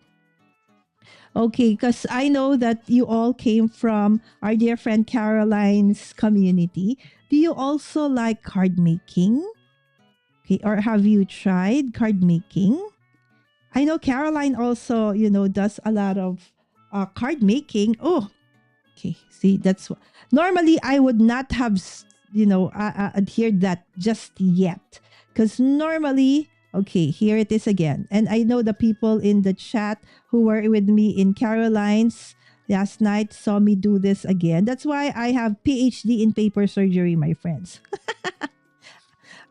Okay, because I know that you all came from our dear friend Caroline's community. Do you also like card making? Okay, or have you tried card making? I know Caroline also, does a lot of card making. Oh, okay. See, that's what. Normally I would not have, adhered that just yet. Because normally, okay, here it is again. And I know the people in the chat who were with me in Caroline's last night saw me do this again. That's why I have PhD in paper surgery, my friends.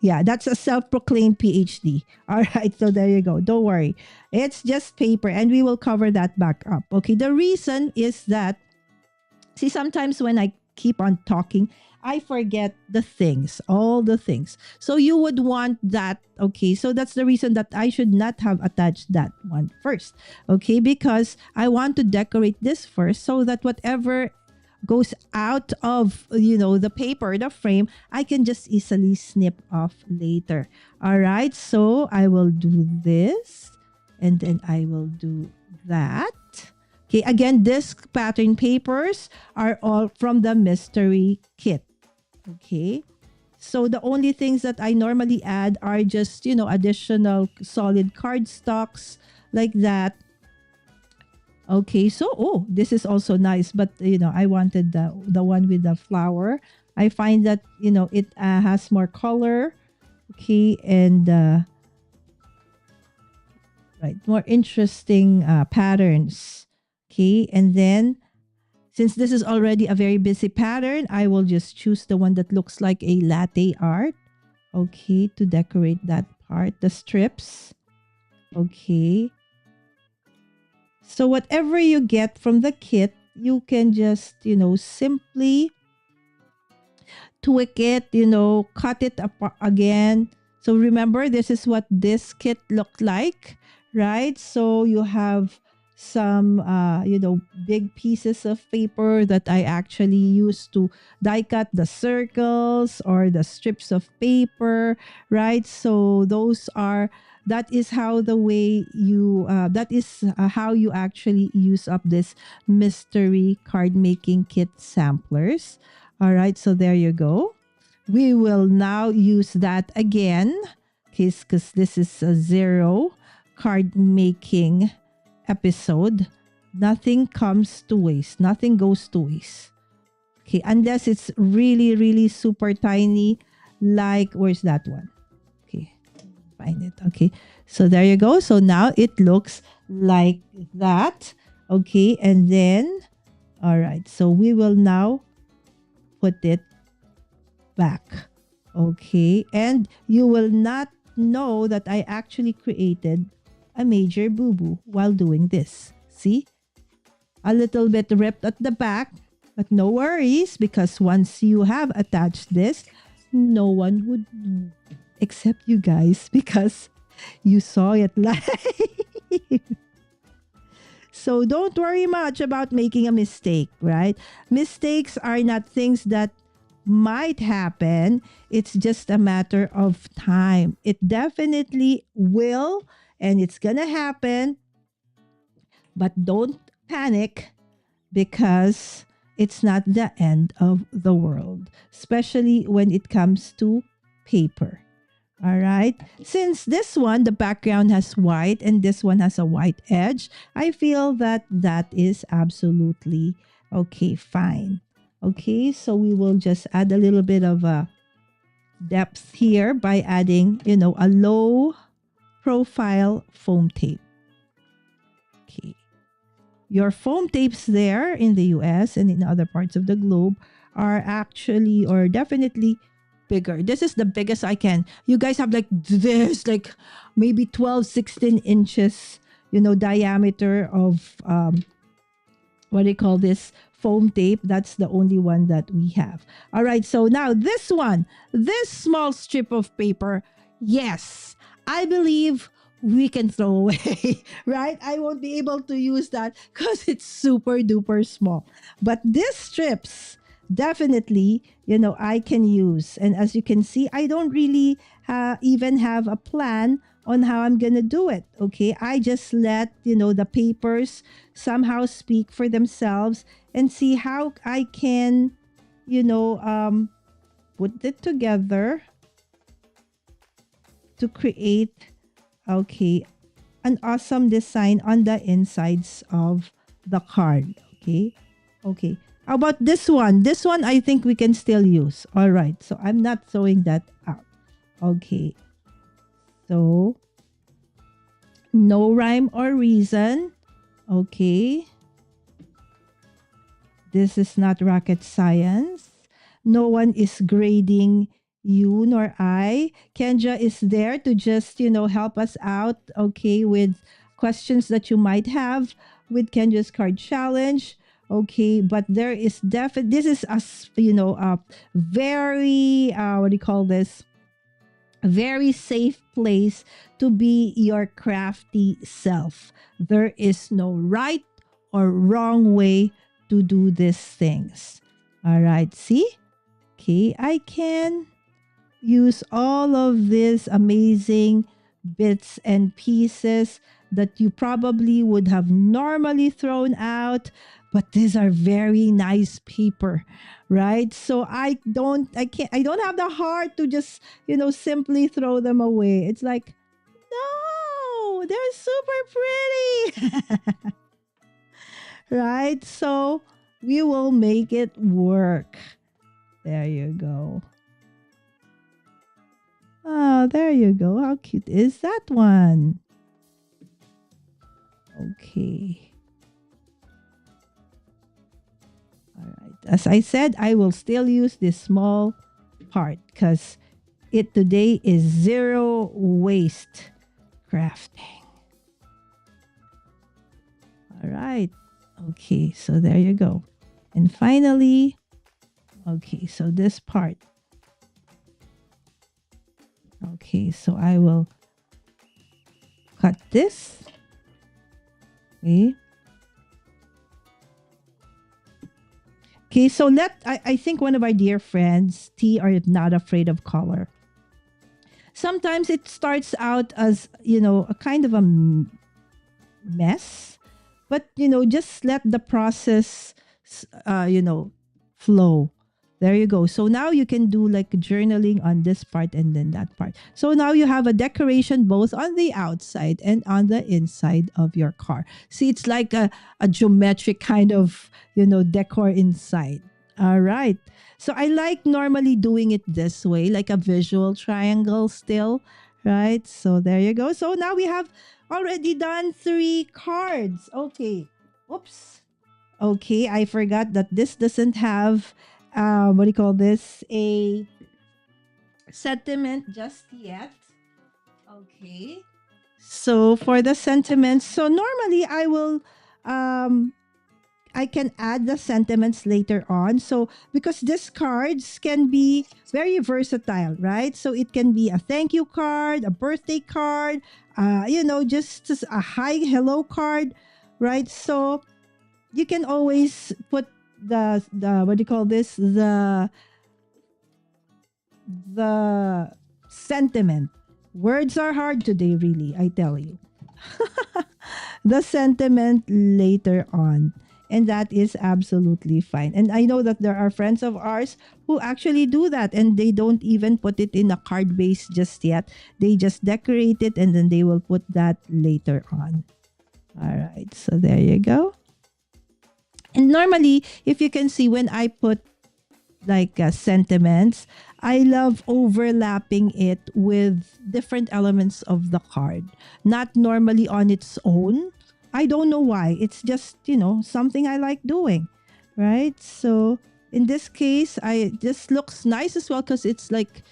Yeah, that's a self-proclaimed PhD. All right, so there you go. Don't worry. It's just paper and we will cover that back up. Okay, the reason is that, see, sometimes when I keep on talking, I forget the things, all the things. So you would want that, okay? So that's the reason that I should not have attached that one first, okay? Because I want to decorate this first so that whatever goes out of, the paper, the frame, I can just easily snip off later. All right, so I will do this and then I will do that. Okay, again, this pattern papers are all from the mystery kit. Okay. So the only things that I normally add are just, additional solid card stocks like that. Okay, so this is also nice, but I wanted the one with the flower. I find that it has more color, okay, and right, more interesting patterns, okay, and then since this is already a very busy pattern, I will just choose the one that looks like a latte art, okay, to decorate that part, the strips, okay. So whatever you get from the kit, you can just, simply tweak it, cut it apart again. So remember, this is what this kit looked like, right? So you have some, big pieces of paper that I actually used to die cut the circles or the strips of paper, right? So that is how the way you, that is how you actually use up this mystery card making kit samplers. All right, so there you go. We will now use that again because this is a zero card making episode. Nothing comes to waste. Nothing goes to waste. Okay, unless it's really, really super tiny, like, where's that one? Okay, find it. Okay, so there you go. So now it looks like that. Okay, and then, all right, so we will now put it back. Okay, and you will not know that I actually created a major boo-boo while doing this. See? A little bit ripped at the back, but no worries because once you have attached this, no one would know except you guys because you saw it live. So don't worry much about making a mistake, right? Mistakes are not things that might happen. It's just a matter of time. It definitely will, and it's gonna happen. But don't panic because it's not the end of the world, especially when it comes to paper. All right. Since this one, the background has white and this one has a white edge, I feel that that is absolutely okay, fine. Okay, so we will just add a little bit of a depth here by adding, a low profile foam tape. Okay. Your foam tapes there in the US and in other parts of the globe are actually or definitely bigger. This is the biggest I can. You guys have like this, like maybe 12, 16 inches, diameter of, what do you call this? Foam tape. That's the only one that we have. All right. So now this one, this small strip of paper. Yes, I believe we can throw away, right? I won't be able to use that because it's super duper small. But these strips, definitely, I can use. And as you can see, I don't really even have a plan on how I'm going to do it. Okay. I just let, the papers somehow speak for themselves and see how I can, put it together to create, okay, an awesome design on the insides of the card. Okay. Okay. How about this one? This one I think we can still use. All right. So I'm not throwing that out. Okay. So no rhyme or reason. Okay. This is not rocket science. No one is grading you nor I. Kendra is there to just, help us out, okay, with questions that you might have with Kendra's card challenge. Okay, but there is this is a very, what do you call this? A very safe place to be your crafty self. There is no right or wrong way to do these things. All right, see? Okay, I can use all of these amazing bits and pieces that you probably would have normally thrown out, but these are very nice paper, right? So I don't have the heart to just, simply throw them away. It's like, no, they're super pretty. Right? So we will make it work. There you go. Oh, there you go. How cute is that one? Okay. All right. As I said, I will still use this small part because it today is zero waste crafting. All right. Okay, so there you go. And finally, okay, so this part. Okay, so I will cut this. Okay. Okay, so I think one of our dear friends, T, are not afraid of color. Sometimes it starts out as, a kind of a mess, but, just let the process, flow. There you go. So now you can do like journaling on this part and then that part. So now you have a decoration both on the outside and on the inside of your car. See, it's like a geometric kind of, decor inside. All right. So I like normally doing it this way, like a visual triangle still, right? So there you go. So now we have already done 3 cards. Okay. Oops. Okay, I forgot that this doesn't have what do you call this? A sentiment just yet. Okay. So for the sentiments, so normally I will I can add the sentiments later on. So because these cards can be very versatile, right? So it can be a thank you card, a birthday card, just a hi hello card, right? So you can always put the what do you call this, the sentiment. Words are hard today, really, I tell you. The sentiment later on, and that is absolutely fine. And I know that there are friends of ours who actually do that, and they don't even put it in a card base just yet. They just decorate it and then they will put that later on. All right, so there you go. And normally, if you can see, when I put like sentiments, I love overlapping it with different elements of the card, not normally on its own. I don't know why. It's just, something I like doing, right? So in this case, this looks nice as well because it's like,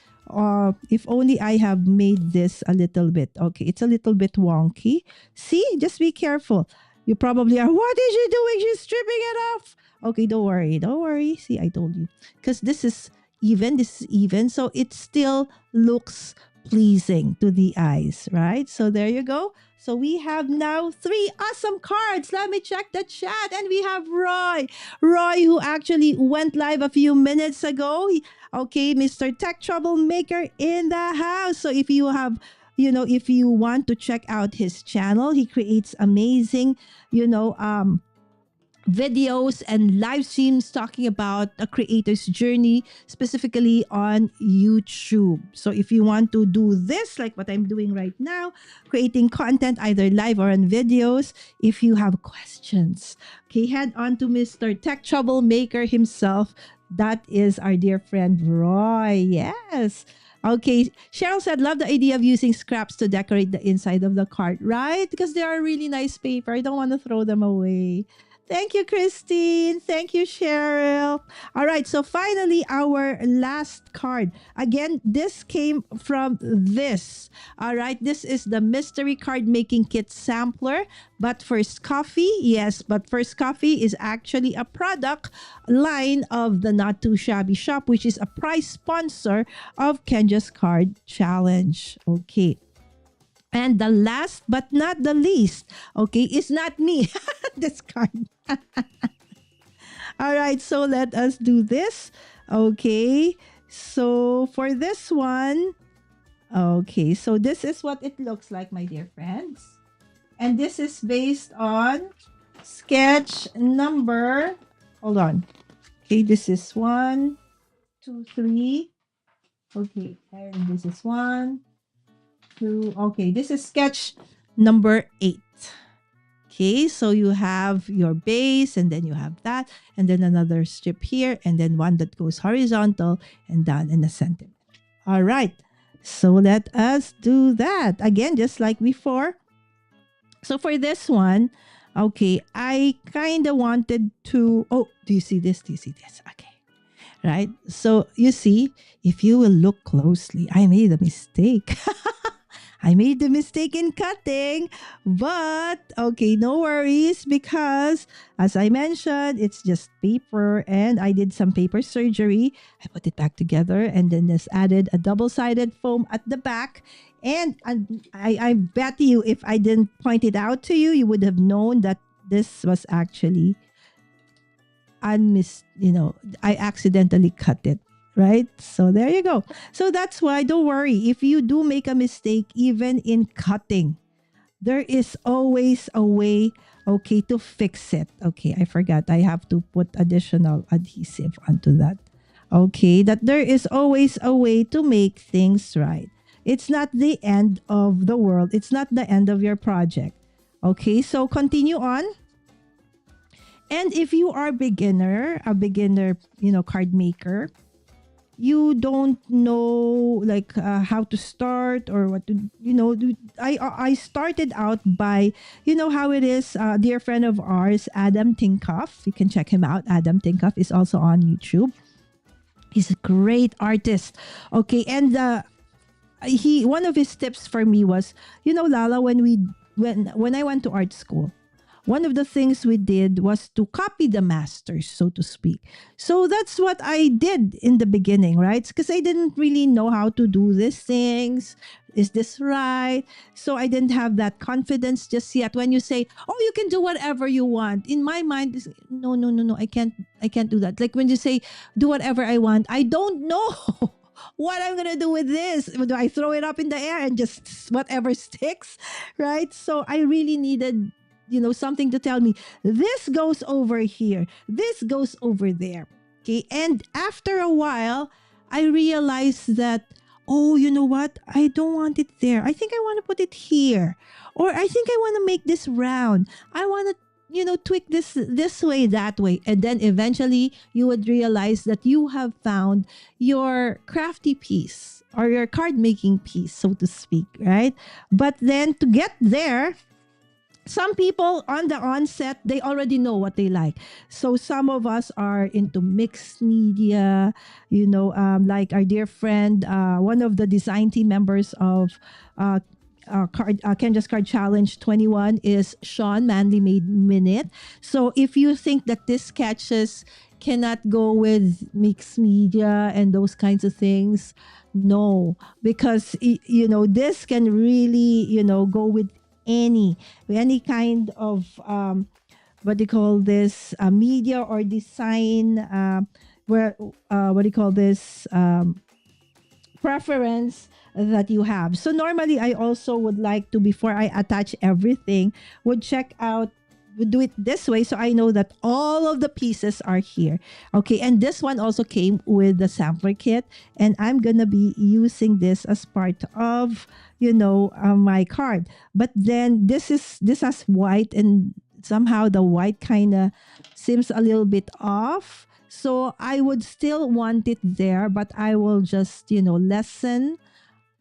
if only I have made this a little bit. Okay, it's a little bit wonky. See, just be careful. You probably are, what is she doing? She's stripping it off. Okay, don't worry. Don't worry. See, I told you. Because this is even. So it still looks pleasing to the eyes, right? So there you go. So we have now 3 awesome cards. Let me check the chat. And we have Roy. Roy, who actually went live a few minutes ago. Okay, Mr. Tech Troublemaker in the house. So if you have... if you want to check out his channel, he creates amazing, videos and live streams talking about a creator's journey, specifically on YouTube. So if you want to do this, like what I'm doing right now, creating content either live or on videos, if you have questions, okay, head on to Mr. Tech Troublemaker himself. That is our dear friend Roy. Yes. Okay, Cheryl said, love the idea of using scraps to decorate the inside of the card, right? Because they are really nice paper. I don't want to throw them away. Thank you, Christine. Thank you, Cheryl. All right, so finally, our last card. Again, this came from this. All right, this is the Mystery Card Making Kit Sampler. But First Coffee, yes, But First Coffee is actually a product line of the Not Too Shabby Shop, which is a prize sponsor of Kendra's Card Challenge. Okay. And the last but not the least, okay, is not me. This card. All right, so let us do this. Okay, so for this one, okay, so this is what it looks like, my dear friends. And this is based on sketch number. Hold on. Okay, this is 1, 2, 3. Okay, and this is 1, 2. Okay, this is sketch number 8. Okay, so you have your base, and then you have that, and then another strip here, and then one that goes horizontal and down in a centimeter. All right, so let us do that again, just like before. So for this one, okay, I kind of wanted to. Oh, do you see this? Do you see this? Okay, right. So you see, if you will look closely, I made a mistake. I made the mistake in cutting, but okay, no worries, because as I mentioned, it's just paper, and I did some paper surgery. I put it back together and then just added a double-sided foam at the back. And I bet you, if I didn't point it out to you, you would have known that this was actually I accidentally cut it. Right? So there you go. So that's why, don't worry. If you do make a mistake, even in cutting, there is always a way, okay, to fix it. Okay, I forgot. I have to put additional adhesive onto that. Okay, that there is always a way to make things right. It's not the end of the world. It's not the end of your project. Okay, so continue on. And if you are a beginner, card maker, you don't know like how to start or what to do. I started out by how it is. Dear friend of ours, Adam Tinkoff, you can check him out. Adam Tinkoff is also on YouTube. He's a great artist. Okay, and one of his tips for me was, Lala, when I went to art school, one of the things we did was to copy the masters, so to speak. So that's what I did in the beginning, right? Because I didn't really know how to do these things. Is this right? So I didn't have that confidence just yet. When you say, "Oh, you can do whatever you want," in my mind, no, no, no, no, I can't do that. Like when you say, "Do whatever I want," I don't know. What I'm gonna do with this? Do I throw it up in the air and just whatever sticks, right? So I really needed something to tell me, this goes over here, this goes over there. Okay, and after a while, I realized that, oh, you know what? I don't want it there. I think I want to put it here, or I think I want to make this round. I want to tweak this way, that way. And then eventually you would realize that you have found your crafty piece or your card making piece, so to speak, right? But then to get there, some people on the onset, they already know what they like. So some of us are into mixed media, like our dear friend, one of the design team members of Kendra's Card Challenge 21 is Sean Manley Made Minute. So if you think that these sketches cannot go with mixed media and those kinds of things, no, because this can really go with any kind of what do you call this, media or design, where what do you call this, preference that you have. So normally I also would like to, before I attach everything, would do it this way, so I know that all of the pieces are here. Okay, and this one also came with the sampler kit, and I'm gonna be using this as part of my card. But then this has white, and somehow the white kind of seems a little bit off, so I would still want it there, but I will just lessen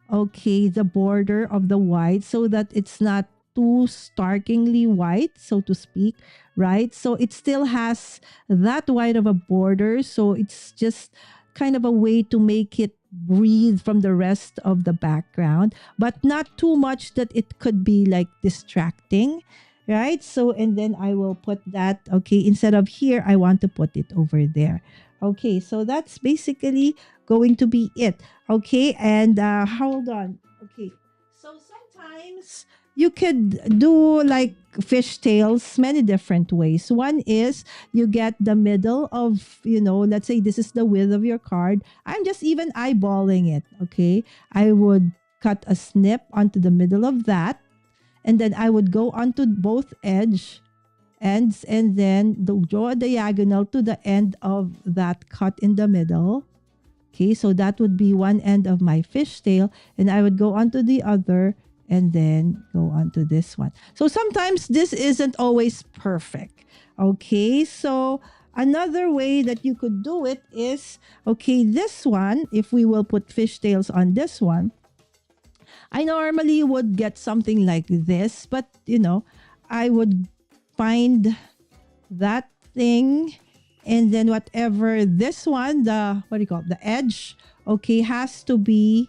the border of the white so that it's not too starkingly white, so to speak, right? So it still has that white of a border, so it's just kind of a way to make it breathe from the rest of the background, but not too much that it could be like distracting, right? So, and then I will put that, instead of here, I want to put it over there. Okay, so that's basically going to be it. Okay, and hold on. Okay, so sometimes you could do like fishtails many different ways. One is you get the middle of, let's say this is the width of your card. I'm just even eyeballing it. Okay, I would cut a snip onto the middle of that, and then I would go onto both ends, and then draw a diagonal to the end of that cut in the middle. Okay, so that would be one end of my fishtail, and I would go onto the other and then go onto this one. So sometimes this isn't always perfect. Okay, so another way that you could do it is, okay, this one, if we will put fishtails on this one, I normally would get something like this, but I would find that thing, and then whatever this one, the what do you call it, the edge, okay, has to be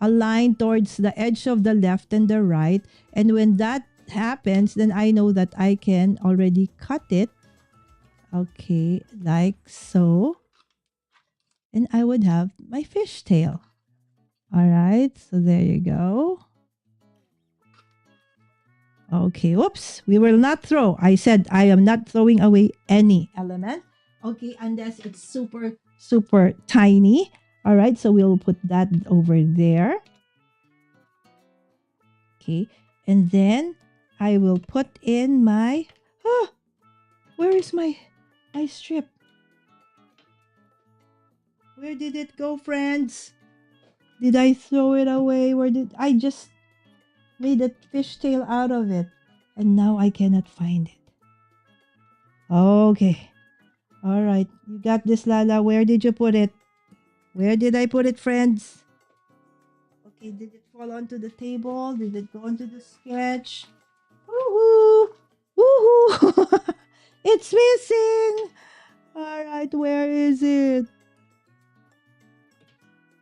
aligned towards the edge of the left and the right. And when that happens, then I know that I can already cut it, okay, like so, and I would have my fishtail. All right, so there you go. Okay, oops, we will not throw. I said I am not throwing away any element. Okay, unless it's super, super tiny. All right, so we'll put that over there. Okay, and then I will put in my, where is my strip? Where did it go, friends? Did I throw it away? Where did I just made a fishtail out of it, and now I cannot find it. Okay. All right. You got this, Lala. Where did you put it? Where did I put it, friends? Okay. Did it fall onto the table? Did it go onto the sketch? Woohoo! Woohoo! It's missing! All right. Where is it?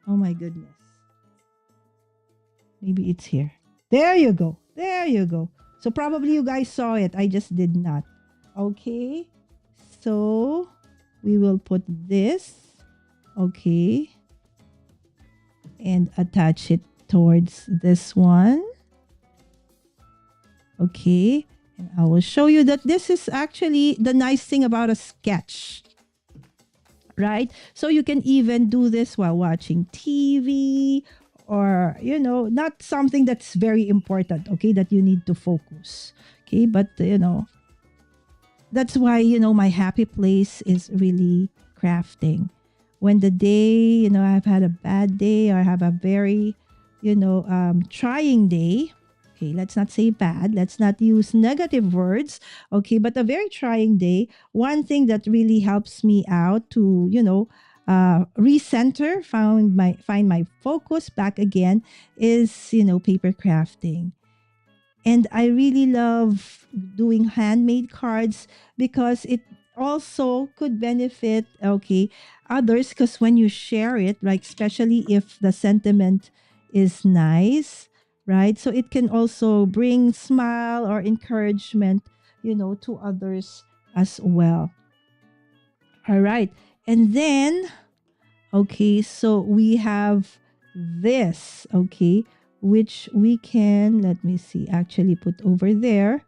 Oh my goodness. Maybe it's here. There you go. There you go. So probably you guys saw it. I just did not. Okay. So we will put this. Okay. And attach it towards this one. Okay. And I will show you that this is actually the nice thing about a sketch. Right? So you can even do this while watching TV, or not something that's very important, okay, that you need to focus, okay, but that's why my happy place is really crafting. When the day I've had a bad day, or have a very trying day, okay, let's not say bad, let's not use negative words, okay, but a very trying day, one thing that really helps me out to recenter, find my focus back again, is paper crafting. And I really love doing handmade cards because it also could benefit others, because when you share it, like especially if the sentiment is nice, right, so it can also bring smile or encouragement to others as well. All right. And then, okay, so we have this, okay, which we can, let me see, actually put over there.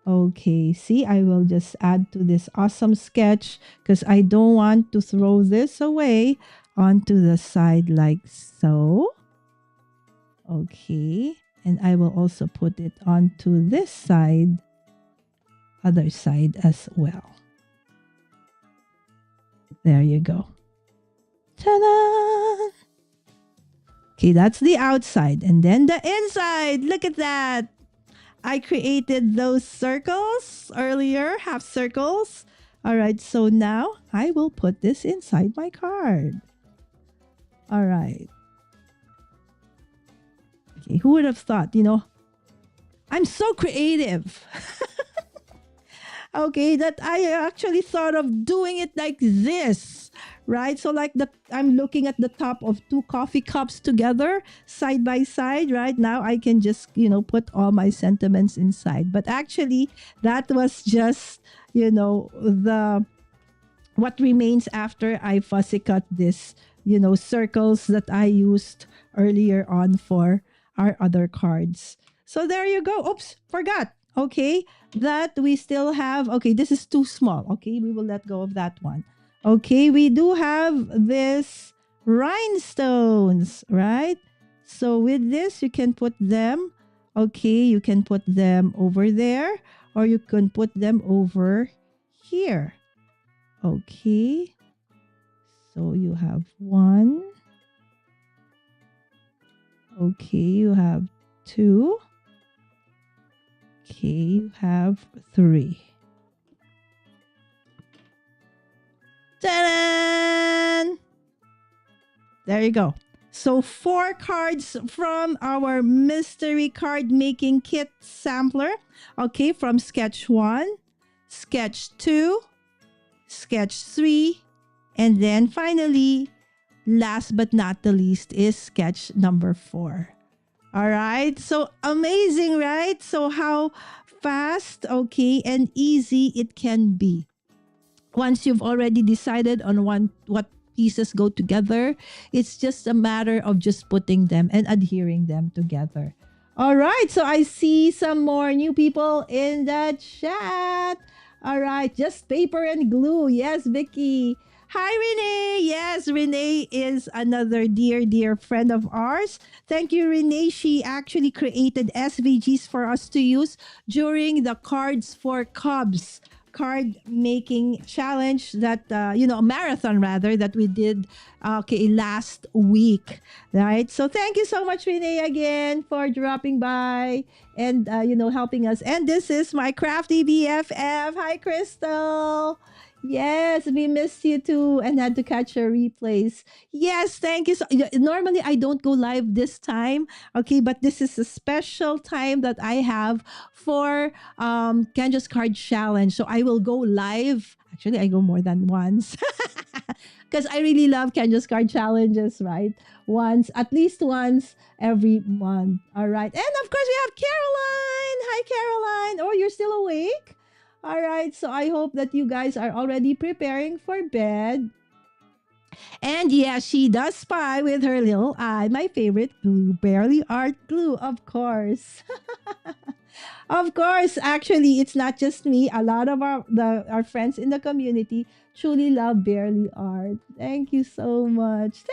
Okay, see, I will just add to this awesome sketch because I don't want to throw this away, onto the side like so. Okay, and I will also put it onto this side, other side as well. There you go. Ta-da! Okay, that's the outside. And then the inside. Look at that. I created those circles earlier, half circles. All right, so now I will put this inside my card. All right. Okay, who would have thought, I'm so creative. Okay, that I actually thought of doing it like this, right? So like I'm looking at the top of two coffee cups together, side by side, right? Now I can just, put all my sentiments inside. But actually, that was just, what remains after I fussy cut this, circles that I used earlier on for our other cards. So there you go. Oops, forgot. Okay, that we still have. Okay, this is too small. Okay, we will let go of that one. Okay, we do have this rhinestones, right? So with this, you can put them, okay, you can put them over there, or you can put them over here. Okay. So you have 1. Okay, you have 2. Okay, you have 3. Ta-da! There you go. So 4 cards from our mystery card making kit sampler. Okay, from sketch 1, sketch 2, sketch 3, and then finally, last but not the least, is sketch number 4. All right. So amazing, right? So how fast, okay, and easy it can be. Once you've already decided on what pieces go together, it's just a matter of just putting them and adhering them together. All right. So I see some more new people in the chat. All right. Just paper and glue. Yes, Vicky. Hi, Renee. Yes, Renee is another dear friend of ours. Thank you, Renee. She actually created SVGs for us to use during the Cards for Cubs card making challenge that a marathon rather that we did last week, right? So thank you so much, Renee, again for dropping by and helping us. And this is my crafty BFF. Hi, Crystal. Yes, we missed you too and had to catch your replays. Yes, thank you. Normally, I don't go live this time, okay, but this is a special time that I have for Kendra's Card Challenge. So I will go live. Actually, I go more than once because I really love Kendra's Card Challenges, right? At least once every month. All right. And of course, we have Caroline. Hi, Caroline. Oh, you're still awake? All right, so I hope that you guys are already preparing for bed. And yeah, she does spy with her little eye. My favorite glue, Barely Art glue, of course. Of course, actually, it's not just me. A lot of our friends in the community truly love Barely Art. Thank you so much.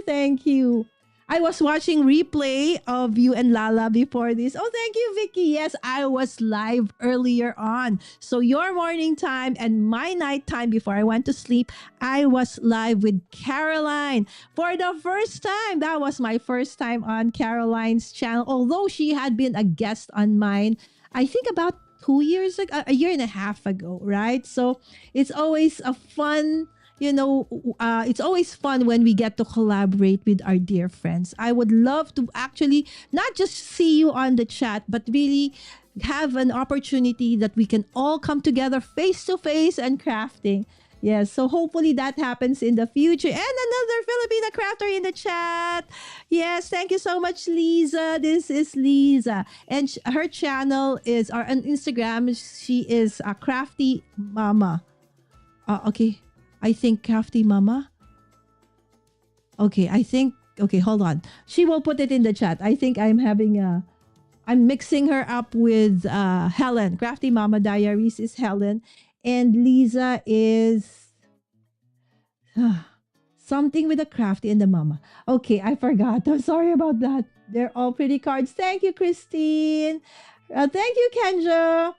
Thank you. I was watching replay of you and Lala before this. Oh, thank you, Vicky. Yes, I was live earlier on. So your morning time and my night time before I went to sleep, I was live with Caroline for the first time. That was my first time on Caroline's channel. Although she had been a guest on mine, I think about 2 years ago, a year and a half ago, right? So it's always a fun it's always fun when we get to collaborate with our dear friends. I would love to actually not just see you on the chat, but really have an opportunity that we can all come together face to face and crafting. Yes, so hopefully that happens in the future. And another Filipina crafter in the chat. Yes, thank you so much, Lisa. This is Lisa. And her channel is, or on Instagram, she is a crafty mama. Okay. I think Crafty Mama. Okay, hold on. She will put it in the chat. I think I'm mixing her up with Helen. Crafty Mama Diaries is Helen. And Lisa is something with the crafty and the mama. Okay, I forgot. I'm sorry about that. They're all pretty cards. Thank you, Christine. Thank you, Kendra.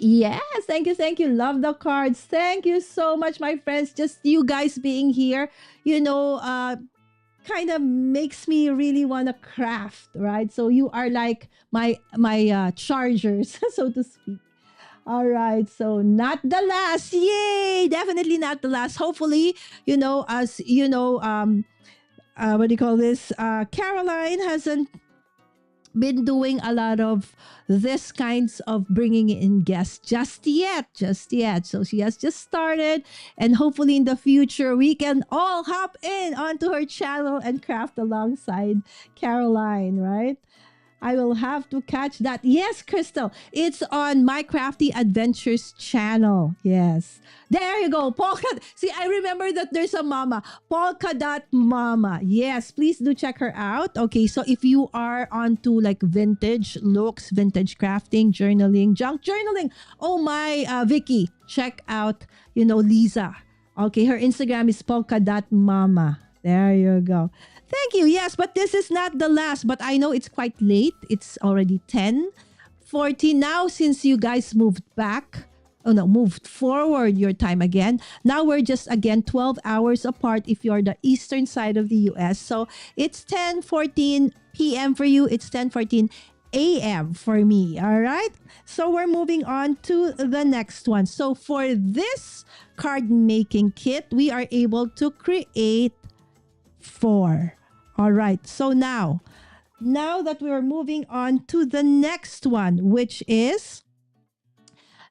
Yes, thank you. Love the cards. Thank you so much, my friends. Just you guys being here, kind of makes me really want to craft, right? So you are like my chargers, so to speak. All right, so not the last. Yay! Definitely not the last. Hopefully, as what do you call this? Caroline hasn't been doing a lot of this kinds of bringing in guests just yet. So she has just started, and hopefully in the future we can all hop in onto her channel and craft alongside Caroline, right? I will have to catch that. Yes, Crystal. It's on My Crafty Adventures channel. Yes. There you go. Polka. See, I remember that there's a mama. Polka Dot Mama. Yes, please do check her out. Okay, so if you are onto like vintage looks, vintage crafting, journaling, junk journaling. Oh my, Vicky, check out, Lisa. Okay, her Instagram is Polka Dot Mama. There you go. Thank you. Yes, but this is not the last. But I know it's quite late. It's already 10:40 now since you guys moved back. Oh no, moved forward your time again. Now we're just again 12 hours apart if you're the eastern side of the US. So it's 10:14 p.m. for you. It's 10:14 a.m. for me. All right. So we're moving on to the next one. So for this card making kit, we are able to create 4. All right. So now that we're moving on to the next one, which is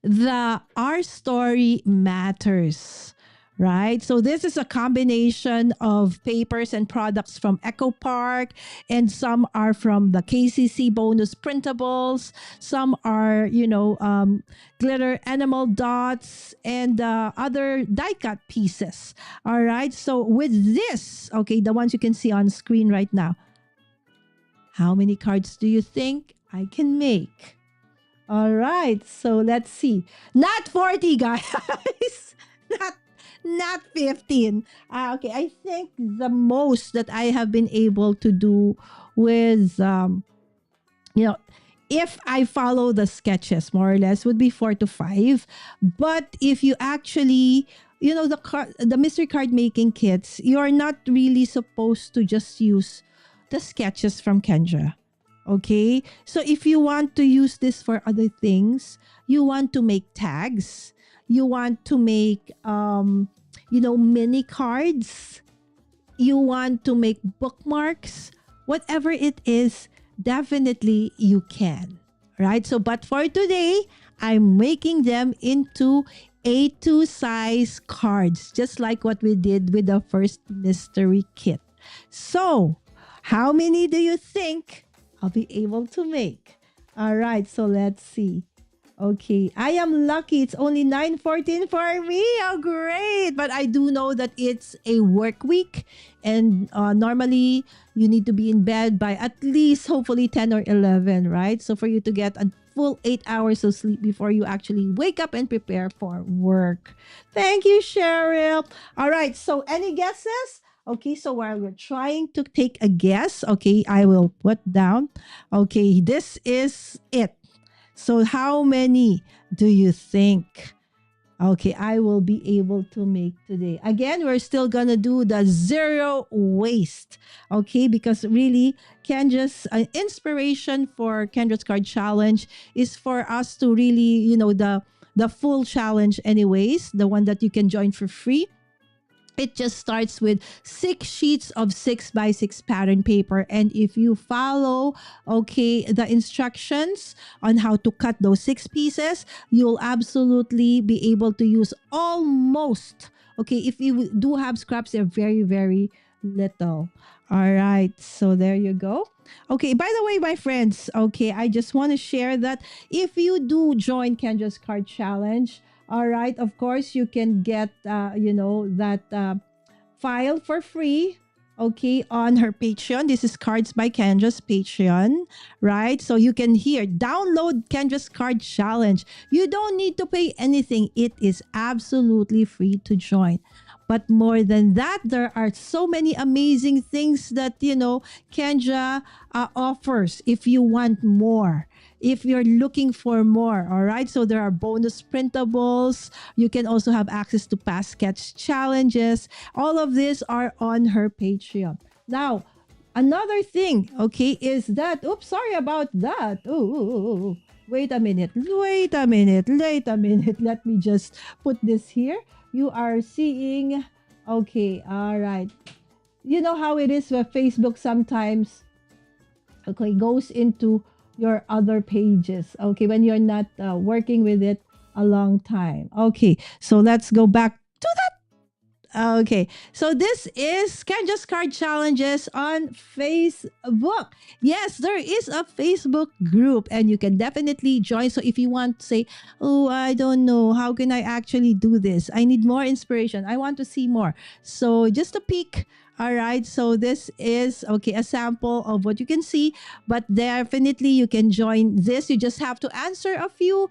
the Our Story Matters, right? So this is a combination of papers and products from Echo Park, and some are from the KCC bonus printables. Some are, glitter animal dots and other die cut pieces. All right. So with this, okay, the ones you can see on screen right now, how many cards do you think I can make? All right, so let's see. Not 40, guys. not 15. Okay, I think the most that I have been able to do with, if I follow the sketches more or less, would be 4 to 5. But if you actually, the mystery card making kits, you're not really supposed to just use the sketches from Kendra. Okay, so if you want to use this for other things, you want to make tags, you want to make, mini cards, you want to make bookmarks, whatever it is, definitely you can, right? So, but for today, I'm making them into A2 size cards, just like what we did with the first mystery kit. So, how many do you think I'll be able to make? All right, so let's see. Okay, I am lucky. It's only 9:14 for me. Oh, great. But I do know that it's a work week. And normally, you need to be in bed by at least, hopefully, 10 or 11, right? So for you to get a full 8 hours of sleep before you actually wake up and prepare for work. Thank you, Cheryl. All right, so any guesses? Okay, so while we're trying to take a guess, okay, I will put down. Okay, this is it. So how many do you think, okay, I will be able to make today? Again, we're still going to do the zero waste, okay, because really, Kendra's inspiration for Kendra's Card Challenge is for us to really, the full challenge anyways, the one that you can join for free. It just starts with 6 sheets of 6x6 pattern paper. And if you follow, okay, the instructions on how to cut those 6 pieces, you'll absolutely be able to use almost, okay, if you do have scraps, they're very, very little. All right, so there you go. Okay, by the way, my friends, okay, I just want to share that if you do join Kendra's Card Challenge, all right, of course, you can get, that file for free, okay, on her Patreon. This is Cards by Kendra's Patreon, right? So you can download Kendra's Card Challenge. You don't need to pay anything. It is absolutely free to join. But more than that, there are so many amazing things that, Kendra offers if you want more. If you're looking for more, all right? So there are bonus printables. You can also have access to past sketch challenges. All of these are on her Patreon. Now, another thing, okay, is that, oops, sorry about that. Ooh. Wait a minute. Let me just put this here. You are seeing, okay, all right. You know how it is with Facebook sometimes, okay, goes into your other pages, okay, when you're not working with it a long time. Okay, so let's go back to that. Okay, so this is Kendra's Card Challenges on Facebook. Yes, there is a Facebook group and you can definitely join. So if you want to say, oh, I don't know, how can I actually do this? I need more inspiration. I want to see more. So just a peek, All right, so this is okay a sample of what you can see, but definitely you can join this. You just have to answer a few,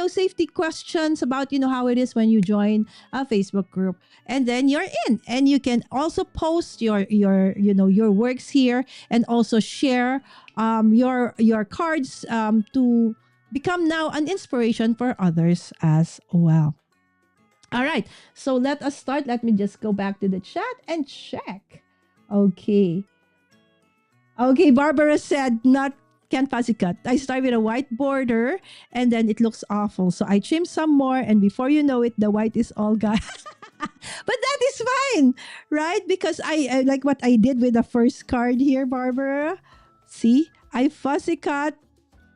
safety questions about how it is when you join a Facebook group, and then you're in. And you can also post your works here, and also share your cards to become now an inspiration for others as well. All right. So let us start. Let me just go back to the chat and check. Okay. Okay. Barbara said, not can fuzzy cut. I start with a white border and then it looks awful. So I trim some more, and before you know it, the white is all gone. But that is fine, right? Because I like what I did with the first card here, Barbara. See, I fuzzy cut,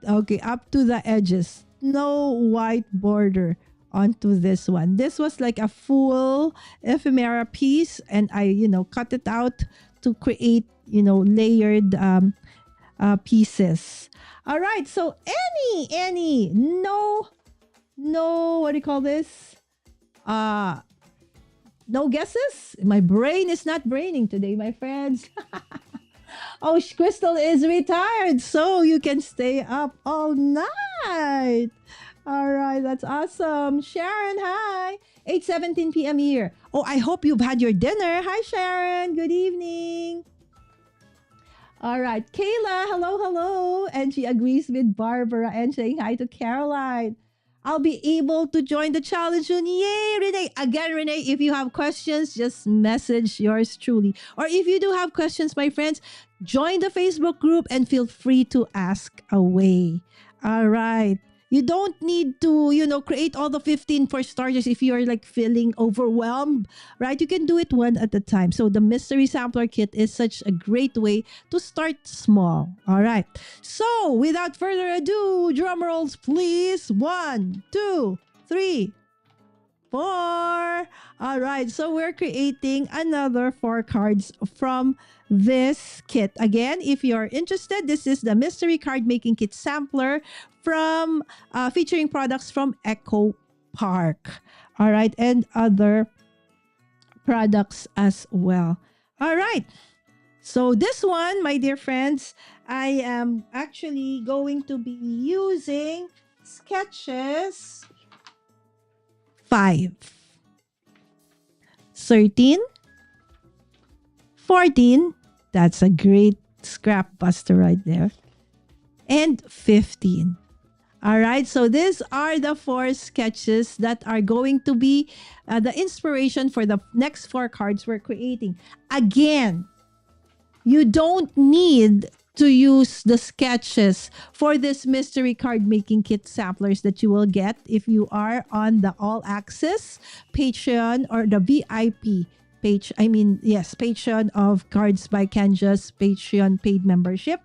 okay, up to the edges. No white border onto this one. This was like a full ephemera piece, and I, cut it out to create, layered pieces. All right. So any, no, what do you call this? No guesses? My brain is not braining today, my friends. Oh, Crystal is retired, so you can stay up all night. All right, that's awesome. Sharon, hi. 8:17 p.m. here. Oh, I hope you've had your dinner. Hi, Sharon. Good evening. All right, Kayla, hello. And she agrees with Barbara and saying hi to Caroline. I'll be able to join the challenge soon. Yay, Renee. Again, Renee, if you have questions, just message yours truly. Or if you do have questions, my friends, join the Facebook group and feel free to ask away. All right. You don't need to, create all the 15 for starters if you're like feeling overwhelmed, right? You can do it one at a time. So the mystery sampler kit is such a great way to start small. All right. So without further ado, drum rolls, please. 1, 2, 3, 4. All right. So we're creating another 4 cards from this kit. Again, if you're interested, this is the mystery card making kit sampler from featuring products from Echo Park. All right. And other products as well. All right. So this one, my dear friends, I am actually going to be using sketches 5, 13, 14. That's a great scrap buster right there. And 15. All right, so these are the 4 sketches that are going to be the inspiration for the next 4 cards we're creating. Again, you don't need to use the sketches for this mystery card making kit samplers that you will get if you are on the All Access Patreon or the VIP page. Patreon of Cards by Kendra's Patreon paid membership.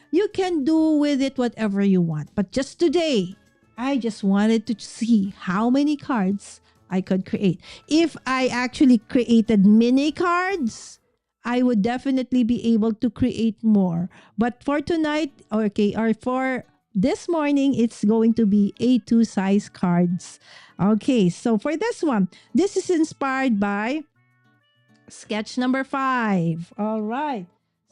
You can do with it whatever you want. But just today, I just wanted to see how many cards I could create. If I actually created mini cards, I would definitely be able to create more. But for tonight, or for this morning, it's going to be A2 size cards. Okay, so for this one, this is inspired by sketch number 5. All right.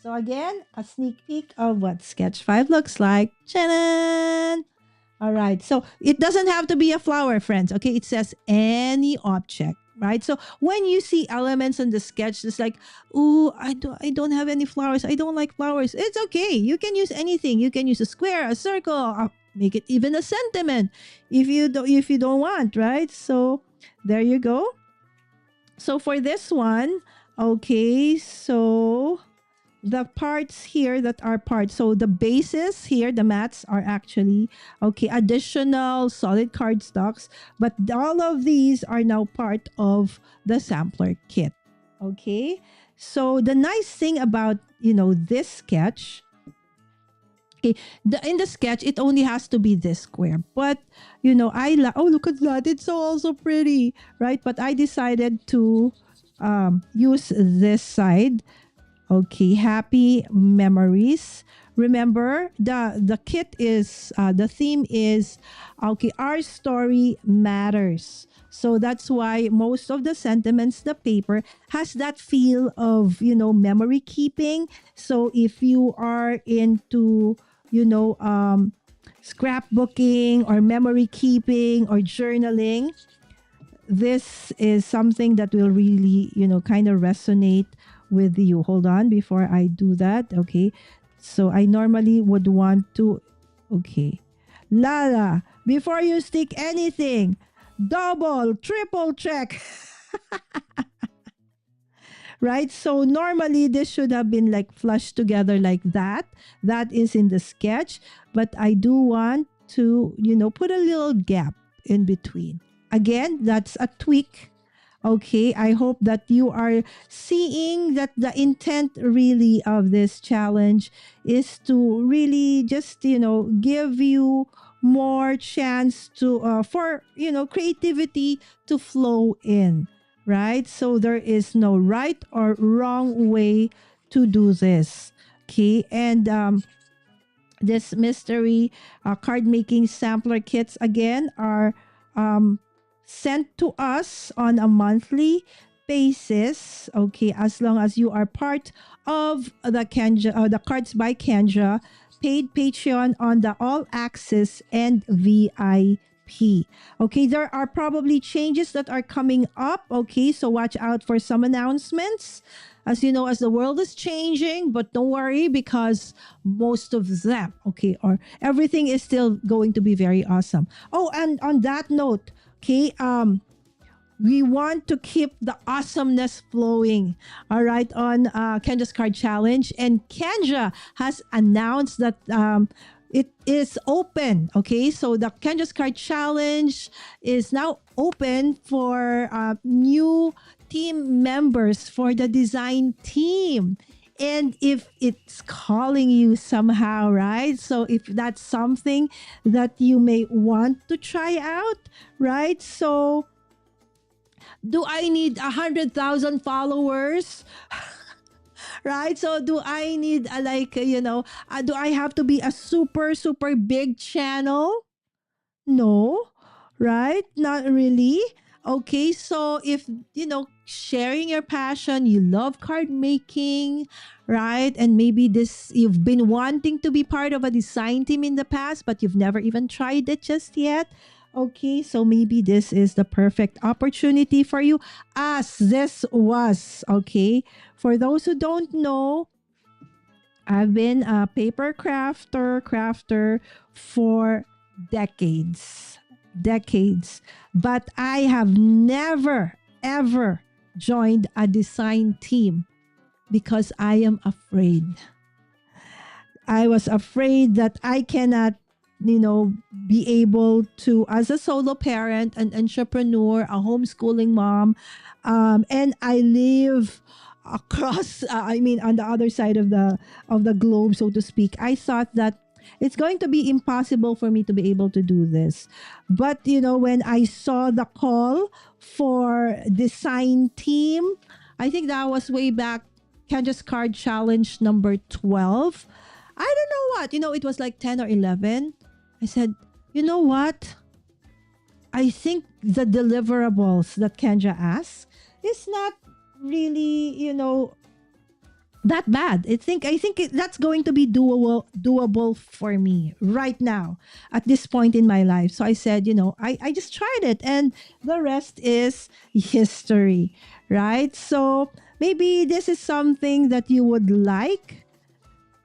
So again, a sneak peek of what sketch 5 looks like. Ta-da! All right. So it doesn't have to be a flower, friends. Okay. It says any object, right? So when you see elements in the sketch, it's like, ooh, I don't have any flowers. I don't like flowers. It's okay. You can use anything. You can use a square, a circle, make it even a sentiment if you don't want, right? So there you go. So for this one, okay, so the parts here that are parts. So the bases here, the mats are actually, okay, additional solid cardstocks. But all of these are now part of the sampler kit. Okay. So the nice thing about, this sketch, okay, in the sketch, it only has to be this square. But, oh, look at that. It's so also pretty, right? But I decided to use this side. Okay, happy memories, Remember, the kit is the theme is okay. Our story matters. So that's why most of the sentiments, the paper has that feel of memory keeping. So if you are into you know scrapbooking or memory keeping or journaling, this is something that will really, kind of resonate with you. Hold on before I do that. Okay. So I normally would want to, okay. Lala, before you stick anything, double, triple check. Right? So normally this should have been like flushed together like that. That is in the sketch. But I do want to, put a little gap in between. Again, that's a tweak. Okay, I hope that you are seeing that the intent really of this challenge is to really just, give you more chance to for creativity to flow in, right? So there is no right or wrong way to do this. Okay, and this mystery card making sampler kits again are um, sent to us on a monthly basis. Okay, as long as you are part of the Cards by Kendra paid Patreon on the All Access and VIP. Okay, there are probably changes that are coming up. Okay, so watch out for some announcements. As you know, as the world is changing, but don't worry because most of them, okay, or everything is still going to be very awesome. Oh, and on that note, okay, we want to keep the awesomeness flowing, all right, on Kendra's Card Challenge. And Kendra has announced that it is open, okay? So the Kendra's Card Challenge is now open for new team members for the design team. And if it's calling you somehow, right? So if that's something that you may want to try out, right? So do I need 100,000 followers? Right? So do I need do I have to be a super, super big channel? No, right? Not really. Okay, so if sharing your passion, you love card making, right? And maybe this you've been wanting to be part of a design team in the past, but you've never even tried it just yet. Okay, so maybe this is the perfect opportunity for you, as this was. Okay, for those who don't know, I've been a paper crafter for decades. Decades. But I have never, ever joined a design team because I am afraid. I was afraid that I cannot, be able to, as a solo parent, an entrepreneur, a homeschooling mom, and I live across on the other side of the globe, so to speak. I thought that it's going to be impossible for me to be able to do this. But when I saw the call for design team, I think that was way back Kendra's Card Challenge number 12. I don't know what, it was like 10 or 11. I said, you know what? I think the deliverables that Kendra asks is not really, that bad. That's going to be doable for me right now at this point in my life. So I said, I just tried it and the rest is history, right? So maybe this is something that you would like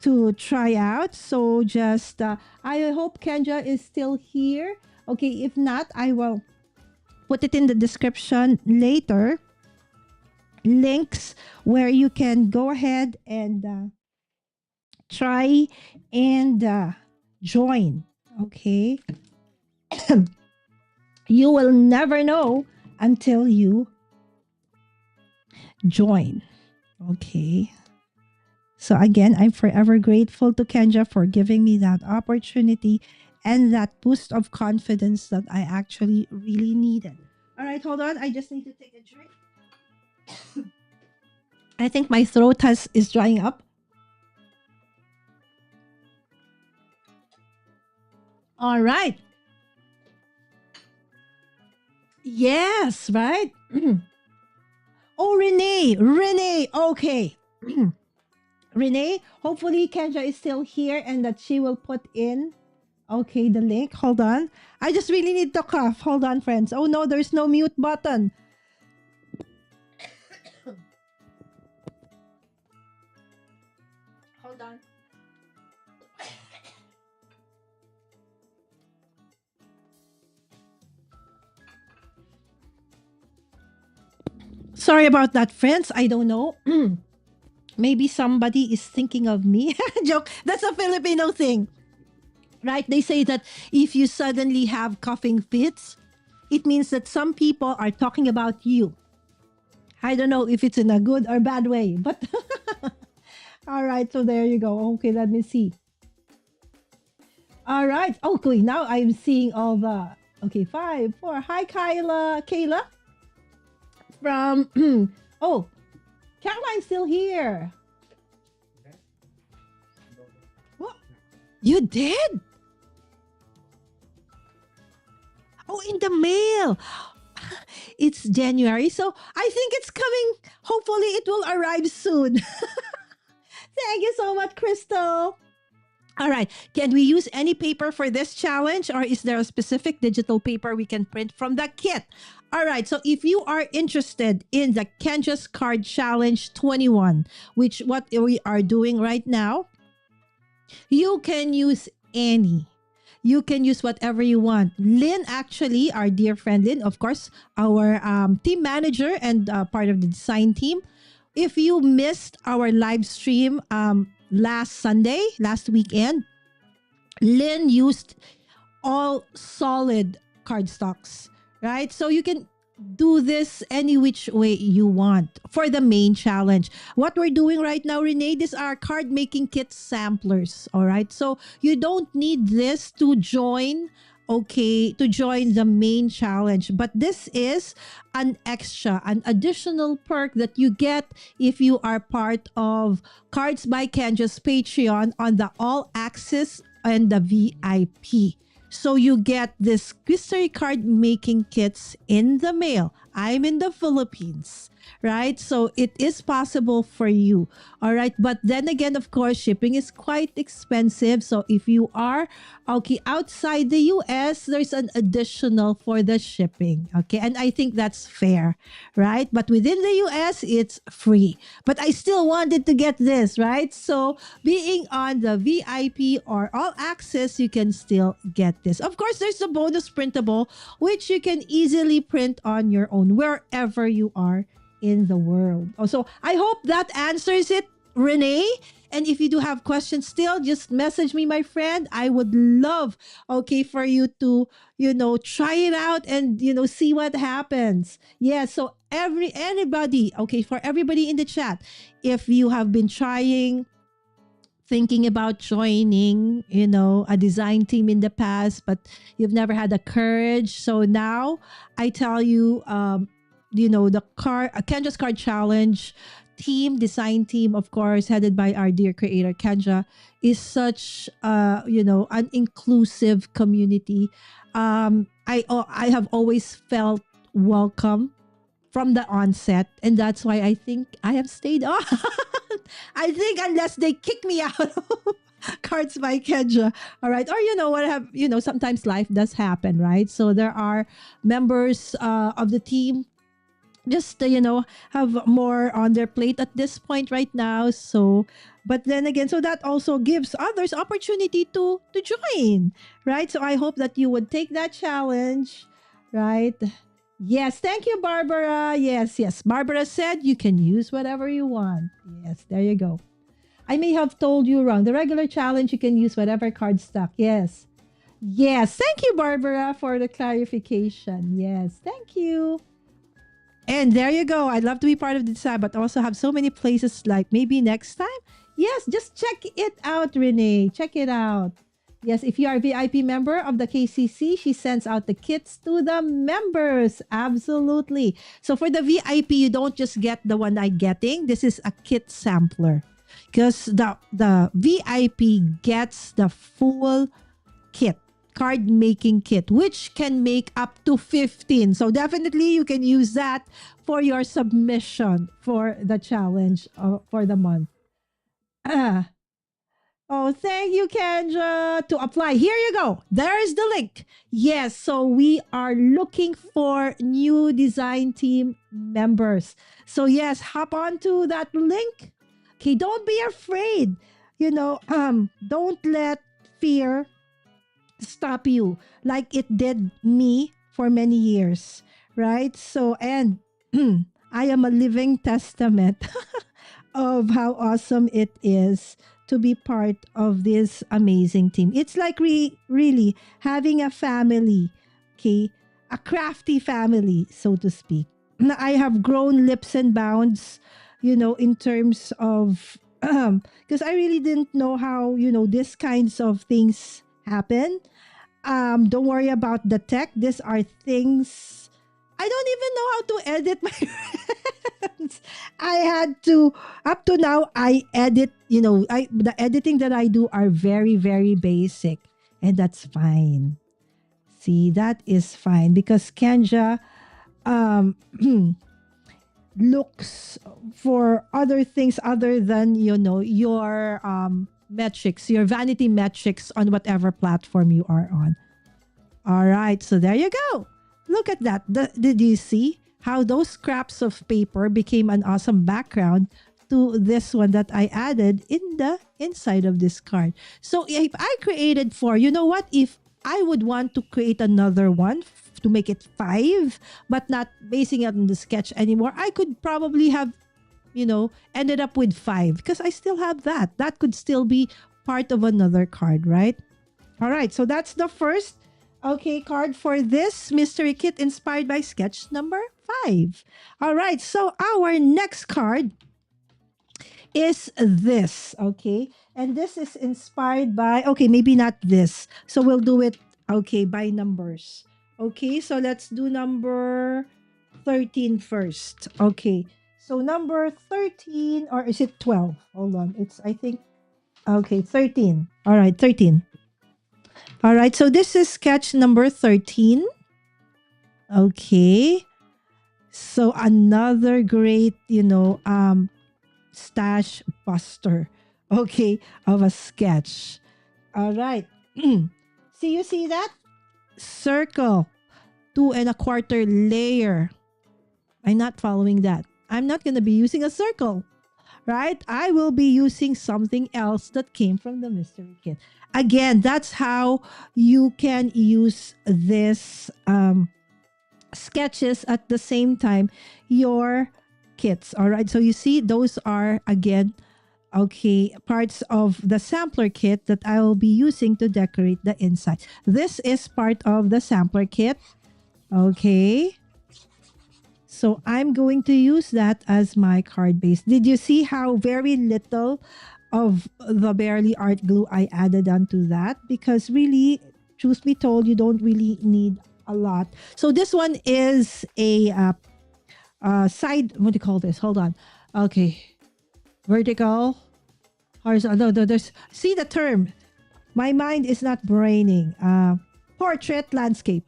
to try out. So just, I hope Kendra is still here. Okay, if not, I will put it in the description later. Links where you can go ahead and try and join. Okay. You will never know until you join. Okay. So again, I'm forever grateful to Kendra for giving me that opportunity and that boost of confidence that I actually really needed. All right, hold on. I just need to take a drink. I think my throat is drying up. All right. Yes, right? Oh, Renee. Okay. Renee, hopefully Kendra is still here and that she will put in, okay, the link. Hold on. I just really need to cough. Hold on, friends. Oh no, there's no mute button. Hold on. Sorry about that, friends. I don't know. Maybe somebody is thinking of me. Joke. That's a Filipino thing, right? They say that if you suddenly have coughing fits, it means that some people are talking about you. I don't know if it's in a good or bad way, but all right. So there you go. Okay, let me see. All right. Okay, now I'm seeing all the. Okay, 5, 4. Hi, Kayla from. Oh, Caroline's still here. What? You did? Oh, in the mail. It's January, so I think it's coming. Hopefully, it will arrive soon. Thank you so much, Crystal. All right. Can we use any paper for this challenge, or is there a specific digital paper we can print from the kit? All right. So if you are interested in the Kendra's Card Challenge 21, which what we are doing right now, you can use any. You can use whatever you want. Lynn, actually, our dear friend Lynn, of course, our team manager and part of the design team. If you missed our live stream last weekend, Lynn used all solid cardstocks, right? So you can do this any which way you want for the main challenge. What we're doing right now, Renee, these are card making kit samplers, all right? So you don't need this to join, okay, to join the main challenge. But this is an extra, an additional perk that you get if you are part of Cards by Kendra's Patreon on the All Access and the VIP. So you get this mystery card making kits in the mail. I'm in the Philippines, right? So it is possible for you. All right. But then again, of course, shipping is quite expensive. So if you are okay outside the US, there's an additional for the shipping. Okay. And I think that's fair, right? But within the US, it's free. But I still wanted to get this, right? So being on the VIP or all access, you can still get this. Of course, there's the bonus printable, which you can easily print on your own wherever you are in the world. Oh, so I hope that answers it, Renee. And if you do have questions still, just message me, my friend. I would love, okay, for you to, try it out and, see what happens. Yeah, so anybody, okay, for everybody in the chat, if you have been thinking about joining, a design team in the past, but you've never had the courage. So now I tell you, the Kendra's Card Challenge design team, of course, headed by our dear creator, Kendra, is such, an inclusive community. I have always felt welcome from the onset, and that's why I think I have stayed on. I think unless they kick me out of Cards by Kendra. All right. Or sometimes life does happen, right? So there are members of the team just have more on their plate at this point right now. So but then again, so that also gives others opportunity to join, right? So I hope that you would take that challenge, right? Yes, thank you, Barbara. Yes. Barbara said you can use whatever you want. Yes, there you go. I may have told you wrong. The regular challenge, you can use whatever card stock. Yes. Thank you, Barbara, for the clarification. Yes, thank you. And there you go. I'd love to be part of the design, but also have so many places like maybe next time. Yes, just check it out, Renee. Check it out. Yes, if you are a VIP member of the KCC, she sends out the kits to the members. Absolutely. So for the VIP, you don't just get the one I'm getting. This is a kit sampler because the VIP gets the full kit, card making kit, which can make up to 15. So definitely you can use that for your submission for the challenge for the month. Oh, thank you, Kendra. To apply, here you go. There is the link. Yes, so we are looking for new design team members. So yes, hop on to that link. Okay, don't be afraid. Don't let fear stop you like it did me for many years, right? So, and I am a living testament of how awesome it is to be part of this amazing team. It's like really having a family, okay? A crafty family, so to speak. I have grown leaps and bounds, in terms of, because I really didn't know how, these kinds of things happen. Don't worry about the tech. These are things I don't even know how to edit my friends. I had to up to now I edit, the editing that I do are very, very basic. And that's fine. See, that is fine because Kendra looks for other things other than, your metrics, your vanity metrics on whatever platform you are on. All right, so there you go. Look at that. Did you see how those scraps of paper became an awesome background to this one that I added in the inside of this card? So if I created 4, you know what? If I would want to create another one to make it 5, but not basing it on the sketch anymore, I could probably have, ended up with 5 because I still have that. That could still be part of another card, right? All right, so that's the first card for this mystery kit inspired by sketch number 5. All right, so our next card is this, okay? And this is inspired by, maybe not this. So we'll do it, by numbers. Okay, so let's do number 13 first. Okay, so number 13, or is it 12? Hold on, it's, I think, 13. All right, 13. All right, so this is sketch number 13. Okay. So another great, stash buster, of a sketch. All right. See, you see that? Circle, 2 1/4 layer. I'm not following that. I'm not going to be using a circle, right? I will be using something else that came from the mystery kit. Again, that's how you can use this sketches at the same time your kits. All right, so you see those are again parts of the sampler kit that I will be using to decorate the inside. This is part of the sampler kit. Okay, so I'm going to use that as my card base. Did you see how very little of the barely art glue I added onto that? Because really, truth be told, you don't really need a lot. So this one is a side, what do you call this? Hold on. Okay. Vertical, horizontal. No, there's, see the term. My mind is not braining. Portrait landscape.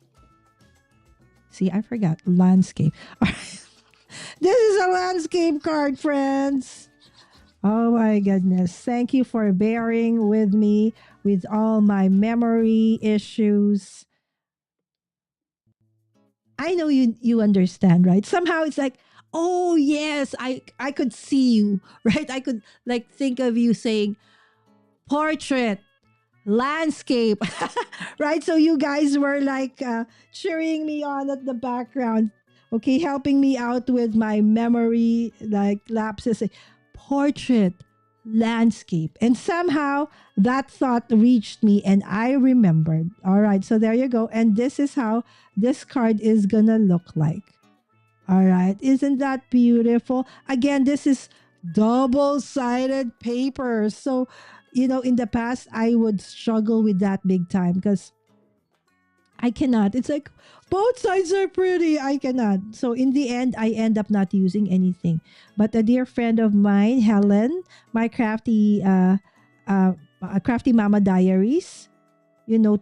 See, I forgot. Landscape. All right. This is a landscape card, friends. Oh my goodness. Thank you for bearing with me with all my memory issues. I know you understand, right? Somehow it's like, oh yes, I could see you, right? I could like think of you saying portrait, landscape, right? So you guys were like cheering me on at the background, helping me out with my memory like lapses. Portrait, landscape, and somehow that thought reached me and I remembered. All right, so there you go. And this is how this card is gonna look like. All right, isn't that beautiful? Again, this is double-sided paper. So, in the past, I would struggle with that big time because I cannot. It's like, both sides are pretty. I cannot. So in the end, I end up not using anything. But a dear friend of mine, Helen, my crafty Mama Diaries,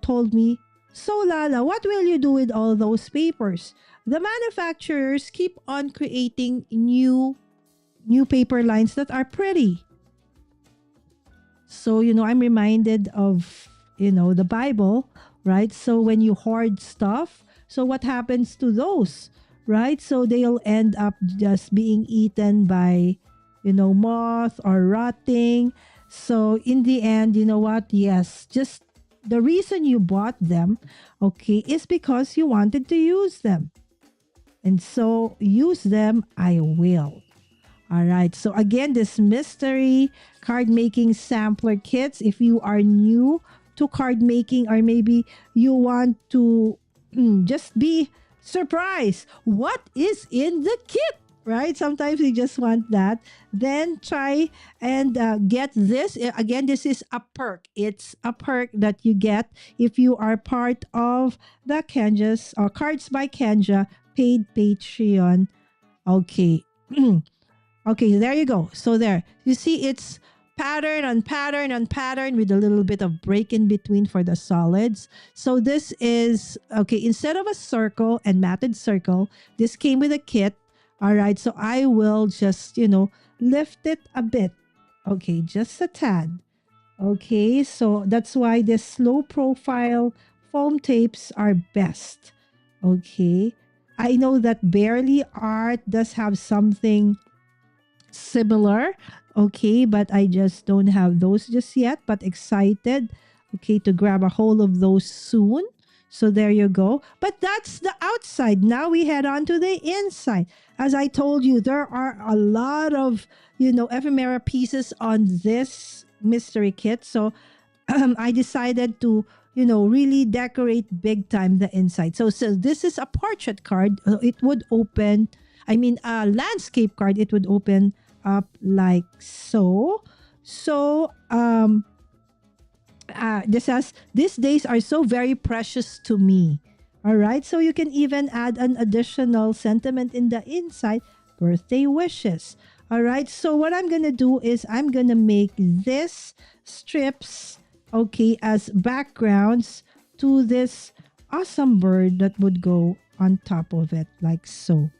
told me, So, Lala, what will you do with all those papers? The manufacturers keep on creating new paper lines that are pretty. So, I'm reminded of, the Bible, right? So when you hoard stuff, so what happens to those, right? So they'll end up just being eaten by, moth or rotting. So in the end, you know what? Yes, just the reason you bought them, okay, is because you wanted to use them. And so use them, I will. All right. So again, this mystery card making sampler kits. If you are new to card making, or maybe you want to just be surprised, what is in the kit? Right? Sometimes we just want that. Then try and get this. Again, this is a perk. It's a perk that you get if you are part of the Kenja's or Cards by Kenja paid Patreon. Okay. Okay, there you go. So there, you see it's pattern on pattern on pattern with a little bit of break in between for the solids. So this is, okay, instead of a circle and matted circle, this came with a kit. All right, so I will just, lift it a bit. Okay, just a tad. Okay, so that's why the slow profile foam tapes are best. Okay, I know that Barely Art does have something similar, okay, but I just don't have those just yet, but excited, okay, to grab a hold of those soon. So there you go. But that's the outside. Now we head on to the inside. As I told you, there are a lot of, ephemera pieces on this mystery kit. So I decided to, really decorate big time the inside. So this is a portrait card. It would open, I mean, a landscape card. It would open up like so. So, this says, these days are so very precious to me. All right. So you can even add an additional sentiment in the inside, birthday wishes. All right. So what I'm going to do is I'm going to make this strips, okay, as backgrounds to this awesome bird that would go on top of it like so.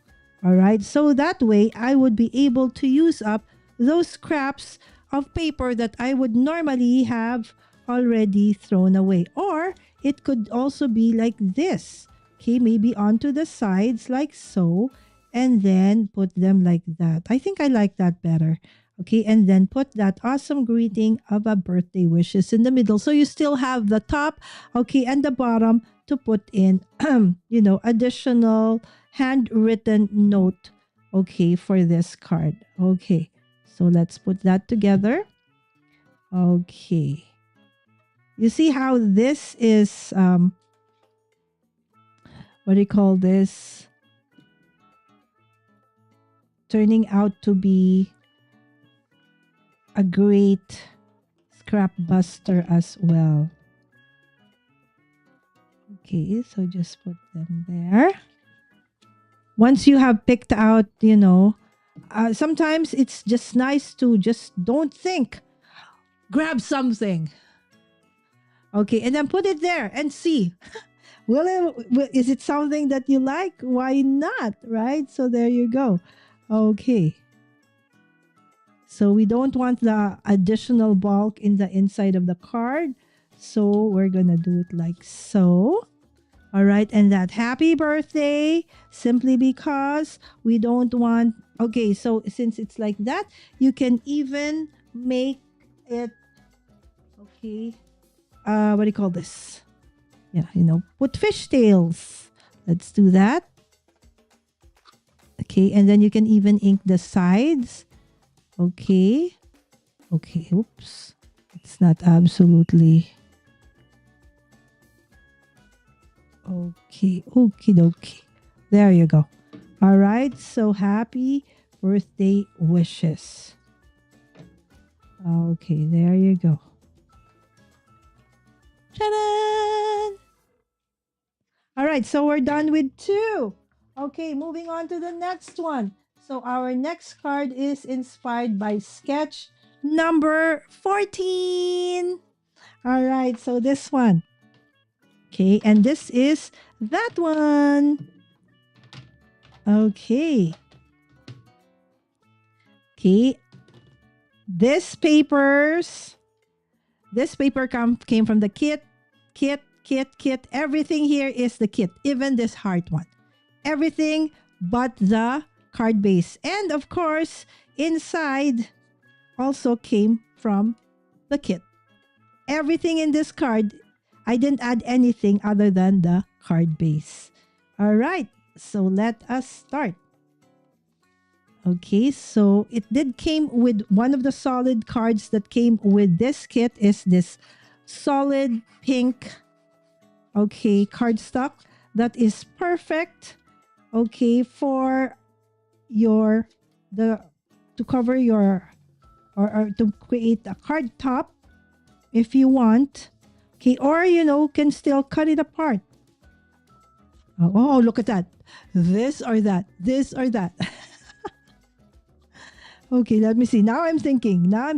All right. So that way I would be able to use up those scraps of paper that I would normally have already thrown away. Or it could also be like this. Okay, maybe onto the sides like so, and then put them like that. I think I like that better. Okay, and then put that awesome greeting of a birthday wishes in the middle. So you still have the top, okay, and the bottom to put in, additional handwritten note, okay, for this card. Okay, so let's put that together. Okay. You see how this is, what do you call this? Turning out to be a great scrap buster as well. Okay, so just put them there. Once you have picked out, sometimes it's just nice to just don't think. Grab something. Okay, and then put it there and see. Is it something that you like? Why not, right? So there you go. Okay. So we don't want the additional bulk in the inside of the card. So we're going to do it like so. All right. And that happy birthday, simply because we don't want... Okay, so since it's like that, you can even make it... Okay. What do you call this? Yeah, put fishtails. Let's do that. Okay, and then you can even ink the sides. Okay. Okay, oops. It's not absolutely... Okay, okie dokie. There you go. All right, so happy birthday wishes. Okay, there you go. Ta-da! All right, so we're done with 2. Okay, moving on to the next one. So our next card is inspired by sketch number 14. All right, so this one. Okay, and this is that one. Okay. Okay. This papers. This paper came from the kit. Kit. Everything here is the kit. Even this heart one. Everything but the card base. And of course, inside also came from the kit. Everything in this card, I didn't add anything other than the card base. All right, so let us start. Okay, so it did came with one of the solid cards that came with this kit is this solid pink, okay, cardstock that is perfect, okay, for your, to cover your, or to create a card top if you want. Okay, or can still cut it apart. Oh, look at that. This or that. Okay, let me see. Now I'm thinking. No.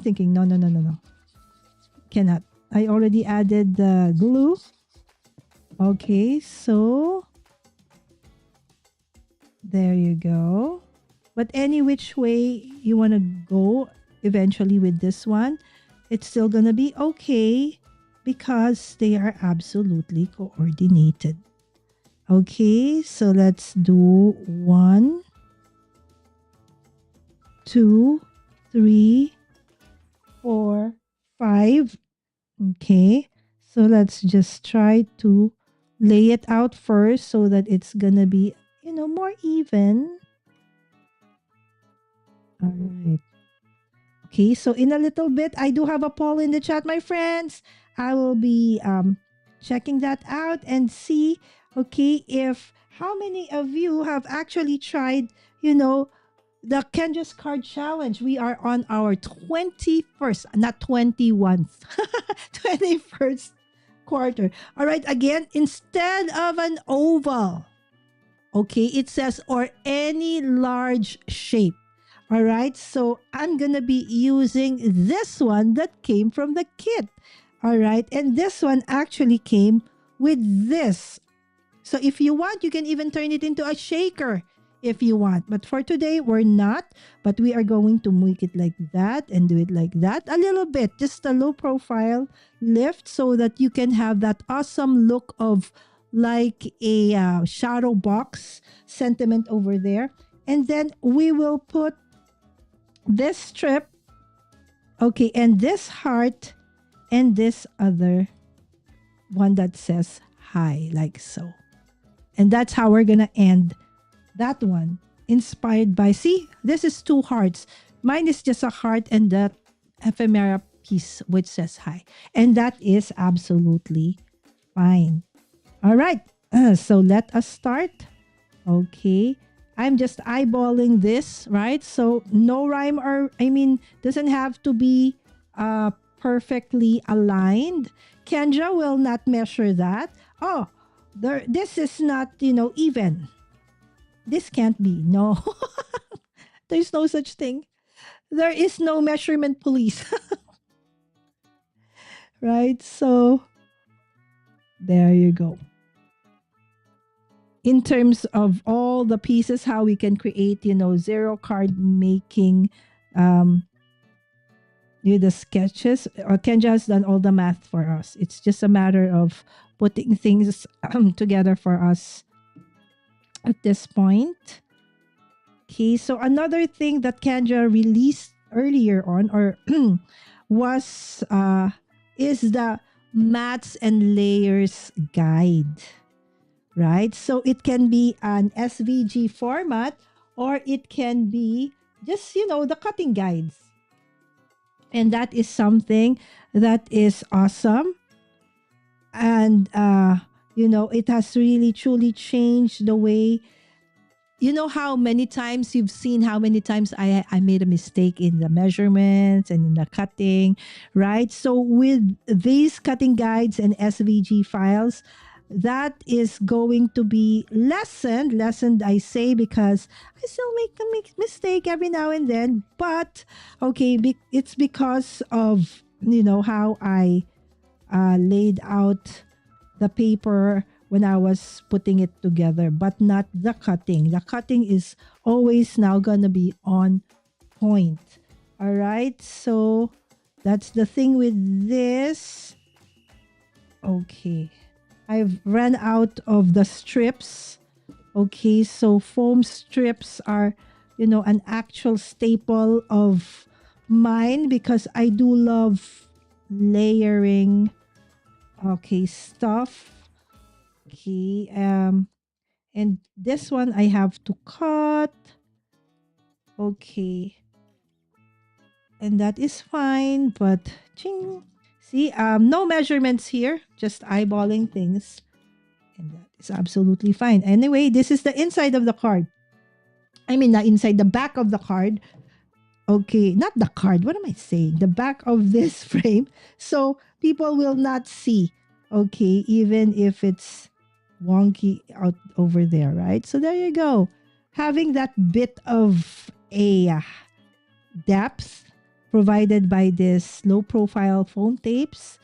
Cannot. I already added the glue. Okay, so there you go. But any which way you want to go eventually with this one, it's still going to be okay because they are absolutely coordinated. Okay, so let's do 1, 2, 3, 4, 5. Okay, so let's just try to lay it out first so that it's gonna be, more even. All right. Okay, so in a little bit, I do have a poll in the chat, my friends. I will be checking that out and see, okay, if how many of you have actually tried, the Kendra's Card Challenge. We are on our 21st, not 21st, 21st quarter. All right, again, instead of an oval, okay, it says, or any large shape. All right, so I'm going to be using this one that came from the kit. All right, and this one actually came with this. So if you want, you can even turn it into a shaker if you want. But for today, we're not. But we are going to make it like that and do it like that. A little bit, just a low profile lift so that you can have that awesome look of like a shadow box sentiment over there. And then we will put this strip, okay, and this heart and this other one that says hi, like so. And that's how we're gonna end that one, inspired by, see, this is 2 hearts. Mine is just a heart and that ephemera piece which says hi, and that is absolutely fine. All right, so let us start. Okay, I'm just eyeballing this, right? So no rhyme doesn't have to be perfectly aligned. Kendra will not measure that. Oh, this is not, even. This can't be. No. There's no such thing. There is no measurement police. Right? So there you go. In terms of all the pieces, how we can create, zero card making with the sketches. Kendra has done all the math for us. It's just a matter of putting things together for us at this point. Okay, so another thing that Kendra released earlier on or was is the mats and layers guide. Right? So it can be an SVG format or it can be just, the cutting guides. And that is something that is awesome. And, it has really, truly changed the way, how many times you've seen how many times I made a mistake in the measurements and in the cutting, right? So with these cutting guides and SVG files, that is going to be lessened, I say, because I still make a mistake every now and then. But, okay, it's because of, how I laid out the paper when I was putting it together, but not the cutting. The cutting is always now gonna be on point. All right, so that's the thing with this. Okay, I've run out of the strips. Okay, so foam strips are, an actual staple of mine because I do love layering, okay, stuff. Okay, and this one I have to cut. Okay, and that is fine, but ching. See, no measurements here, just eyeballing things. And that is absolutely fine. Anyway, this is the inside of the card. I mean, not inside, the back of the card. Okay, not the card. What am I saying? The back of this frame. So people will not see. Okay, even if it's wonky out over there, right? So there you go. Having that bit of a depth provided by this low profile foam tapes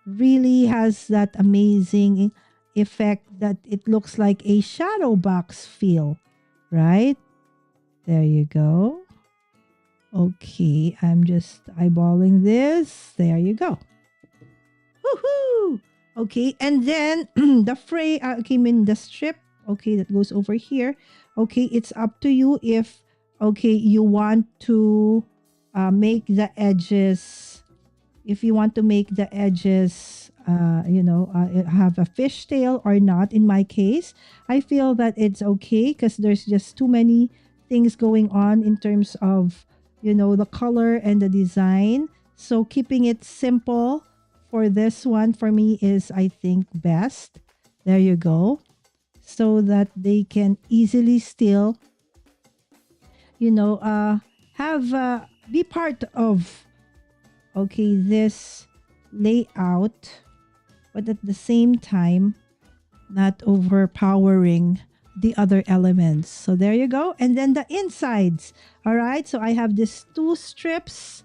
really has that amazing effect that it looks like a shadow box feel, right? There you go. Okay, I'm just eyeballing this. There you go. Woohoo! Okay, and then the fray came in the strip. Okay, that goes over here. Okay, it's up to you if, okay, you want to make the edges, if you want to make the edges, have a fishtail or not. In my case, I feel that it's okay because there's just too many things going on in terms of, the color and the design. So keeping it simple for this one for me is, I think, best. There you go. So that they can easily still, have be part of, okay, this layout, but at the same time not overpowering the other elements. So there you go. And then the insides. All right, so I have these 2 strips,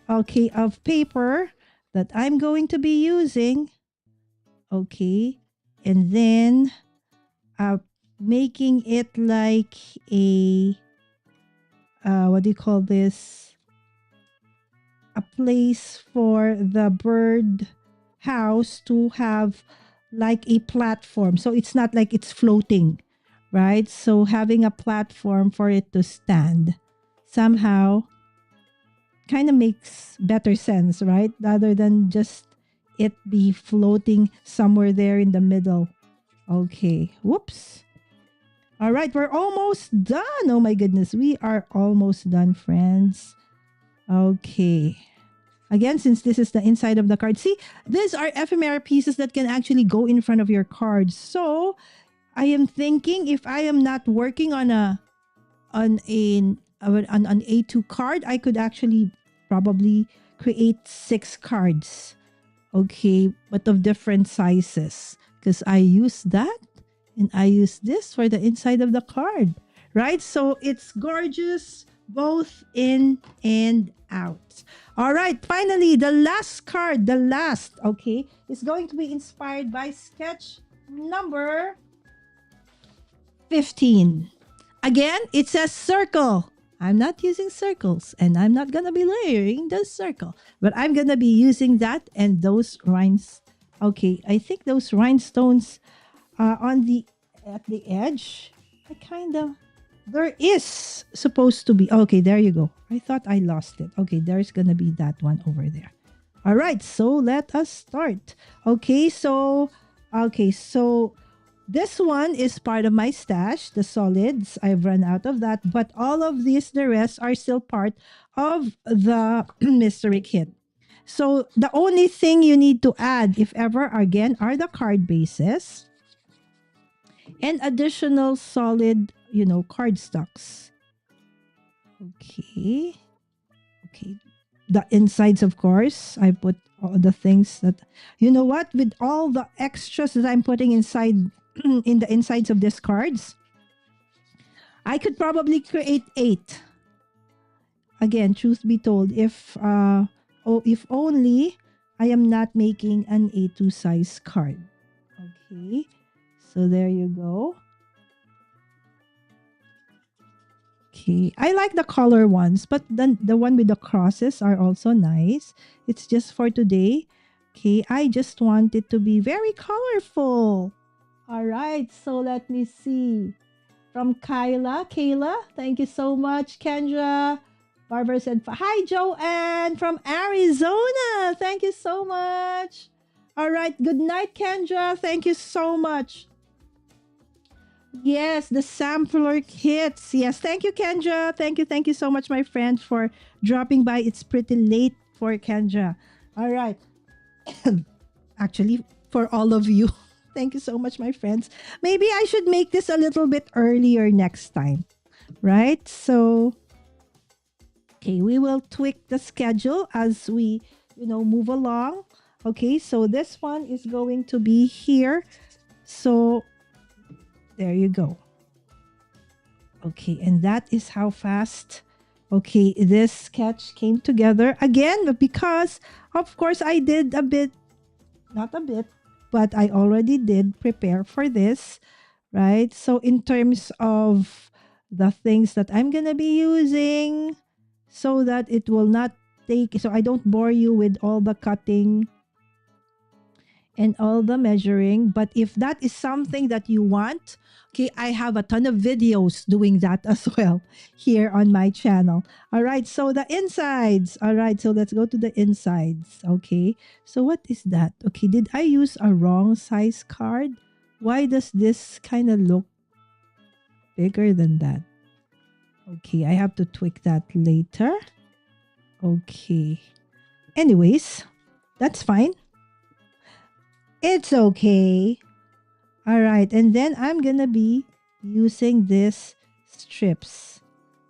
okay, of paper that I'm going to be using. Okay, and then making it like a what do you call this, a place for the bird house to have like a platform, so it's not like it's floating, right? So having a platform for it to stand somehow kind of makes better sense, right? Rather than just it be floating somewhere there in the middle. Okay, whoops. All right, we're almost done. Oh my goodness, we are almost done, friends. Okay. Again, since this is the inside of the card, see, these are ephemera pieces that can actually go in front of your card. So I am thinking, if I am not working on an A2 card, I could actually probably create 6 cards. Okay, but of different sizes, because I use that and I use this for the inside of the card, right? So it's gorgeous both in and out. All right, finally, the last card, okay, is going to be inspired by sketch number 15. Again, it says circle. I'm not using circles, and I'm not going to be layering the circle, but I'm going to be using that and those rhinestones. Okay, I think those rhinestones at the edge, there is supposed to be, okay, there you go. I thought I lost it. Okay, there's going to be that one over there. All right, so let us start. Okay, so this one is part of my stash, the solids. I've run out of that, but all of these, the rest, are still part of the mystery kit. So the only thing you need to add, if ever, again, are the card bases and additional solid, card stocks. Okay. The insides, of course, I put all the things that, with all the extras that I'm putting inside in the insides of these cards, I could probably create 8. Again, truth be told, if only I am not making an A2 size card. Okay, so there you go. Okay, I like the color ones, but then the one with the crosses are also nice. It's just for today. Okay, I just want it to be very colorful. All right, so let me see. From Kayla, thank you so much, Kendra. Barbara said, hi, Joanne from Arizona. Thank you so much. All right, good night, Kendra. Thank you so much. Yes, the sampler kits. Yes, thank you, Kendra. Thank you so much, my friend, for dropping by. It's pretty late for Kendra. All right. Actually, for all of you. Thank you so much, my friends. Maybe I should make this a little bit earlier next time, right? So, okay, we will tweak the schedule as we, move along. Okay, so this one is going to be here. So, there you go. Okay, and that is how fast, okay, this sketch came together. Again, because, of course, I did not a bit, but I already did prepare for this, right? So in terms of the things that I'm going to be using, so that it will not so I don't bore you with all the cutting and all the measuring. But if that is something that you want, okay, I have a ton of videos doing that as well here on my channel. All right, so the insides. All right, so let's go to the insides. Okay, so what is that? Okay, did I use a wrong size card? Why does this kind of look bigger than that? Okay, I have to tweak that later. Okay. Anyways, that's fine. It's okay. All right, and then I'm gonna be using this strips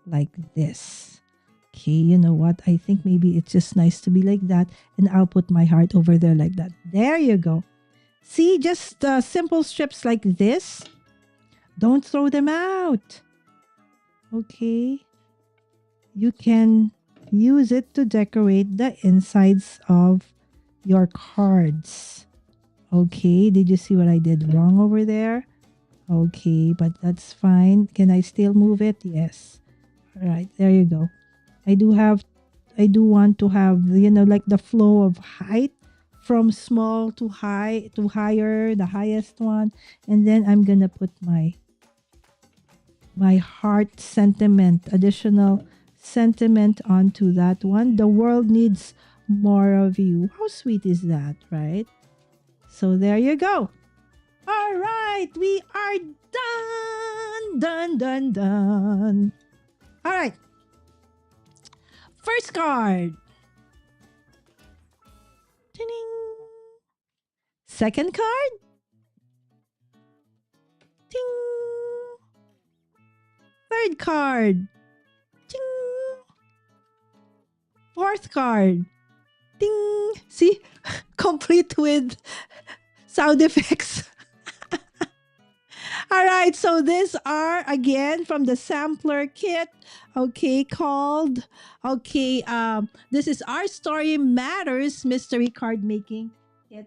like this. Okay, you know what? I think maybe it's just nice to be like that, and I'll put my heart over there like that. There you go. See, just simple strips like this. Don't throw them out. Okay. You can use it to decorate the insides of your cards. Okay, did you see what I did wrong over there? Okay, but that's fine. Can I still move it? Yes. All right, there you go. I do want to have, like the flow of height from small to high to higher, the highest one. And then I'm going to put my heart sentiment, additional sentiment onto that one. The world needs more of you. How sweet is that, right? So there you go. All right, we are done. All right. First card. Ding. Second card. Ding. Third card. Ding. Fourth card. Ding. See? Complete with sound effects. All right, so these are again from the sampler kit, okay, called, this is Our Story Matters Mystery Card Making Kit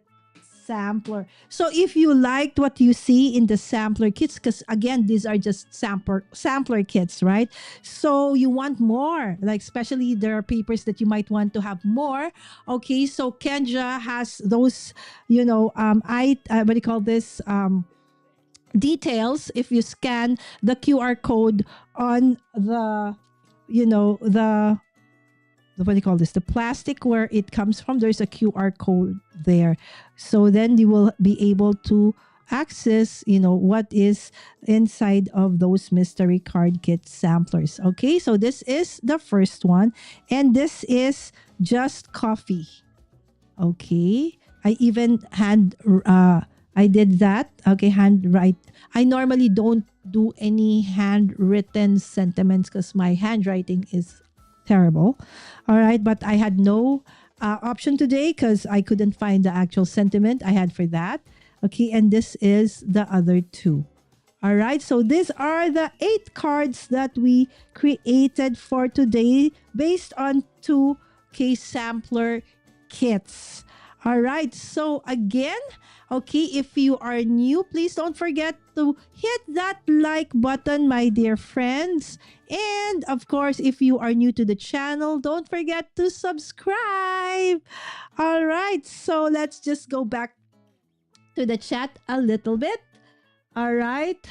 Sampler. So if you liked what you see in the sampler kits, because again, these are just sampler kits, right? So you want more, like especially there are papers that you might want to have more. Okay, so Kendra has those, what do you call this? Details if you scan the QR code on the what do you call this, the plastic where it comes from. There's a QR code there, so then you will be able to access what is inside of those mystery card kit samplers. Okay, so this is the first one, and this is just coffee. Okay, I even I did that. Okay, handwrite. I normally don't do any handwritten sentiments because my handwriting is terrible. All right, but I had no option today because I couldn't find the actual sentiment I had for that. Okay, and this is the other two. All right, so these are the 8 cards that we created for today based on 2 sampler kits. All right. So again, okay, if you are new, please don't forget to hit that like button, my dear friends. And of course, if you are new to the channel, don't forget to subscribe. All right. So let's just go back to the chat a little bit. All right.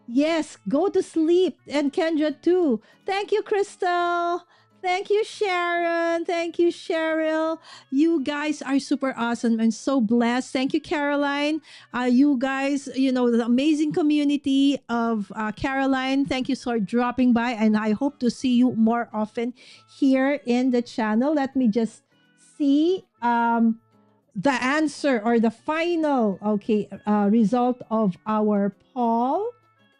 Yes, go to sleep. And Kendra too. Thank you, Crystal. Thank you, Sharon. Thank you, Cheryl. You guys are super awesome and so blessed. Thank you, Caroline. You guys, the amazing community of Caroline. Thank you for dropping by. And I hope to see you more often here in the channel. Let me just see the answer or the final, result of our poll.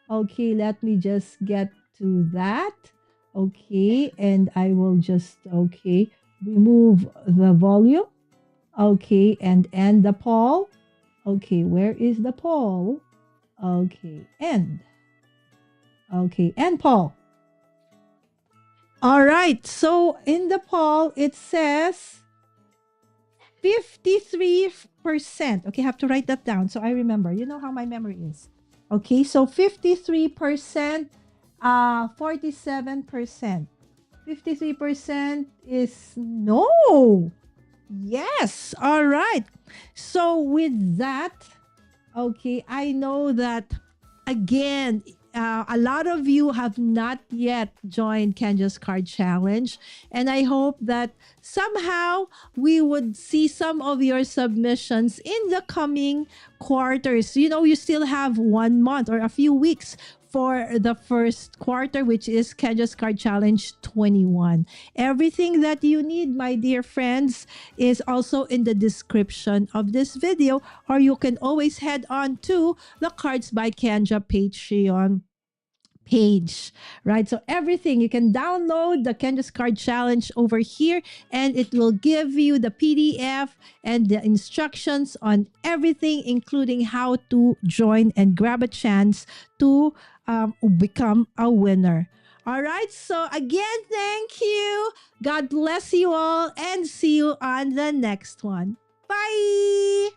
Okay, let me just get to that. Okay, and I will just, remove the volume. Okay, and end the poll. Okay, where is the poll? Okay, end. Okay, end poll. All right, so in the poll, it says 53%. Okay, I have to write that down so I remember. You know how my memory is. Okay, so 53%, 47%. 53% is no. Yes. All right. So with that, okay, I know that again, a lot of you have not yet joined Kendra's Card Challenge. And I hope that somehow we would see some of your submissions in the coming quarters. You still have 1 month or a few weeks for the first quarter, which is Kendra's Card Challenge 21. Everything that you need, my dear friends, is also in the description of this video, or you can always head on to the Cards by Kendra Patreon page, right? So everything, you can download the Kendra's Card Challenge over here, and it will give you the PDF and the instructions on everything, including how to join and grab a chance to become a winner. All right. So again, thank you. God bless you all, and see you on the next one. Bye.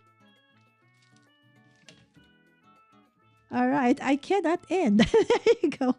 All right. I cannot end. There you go.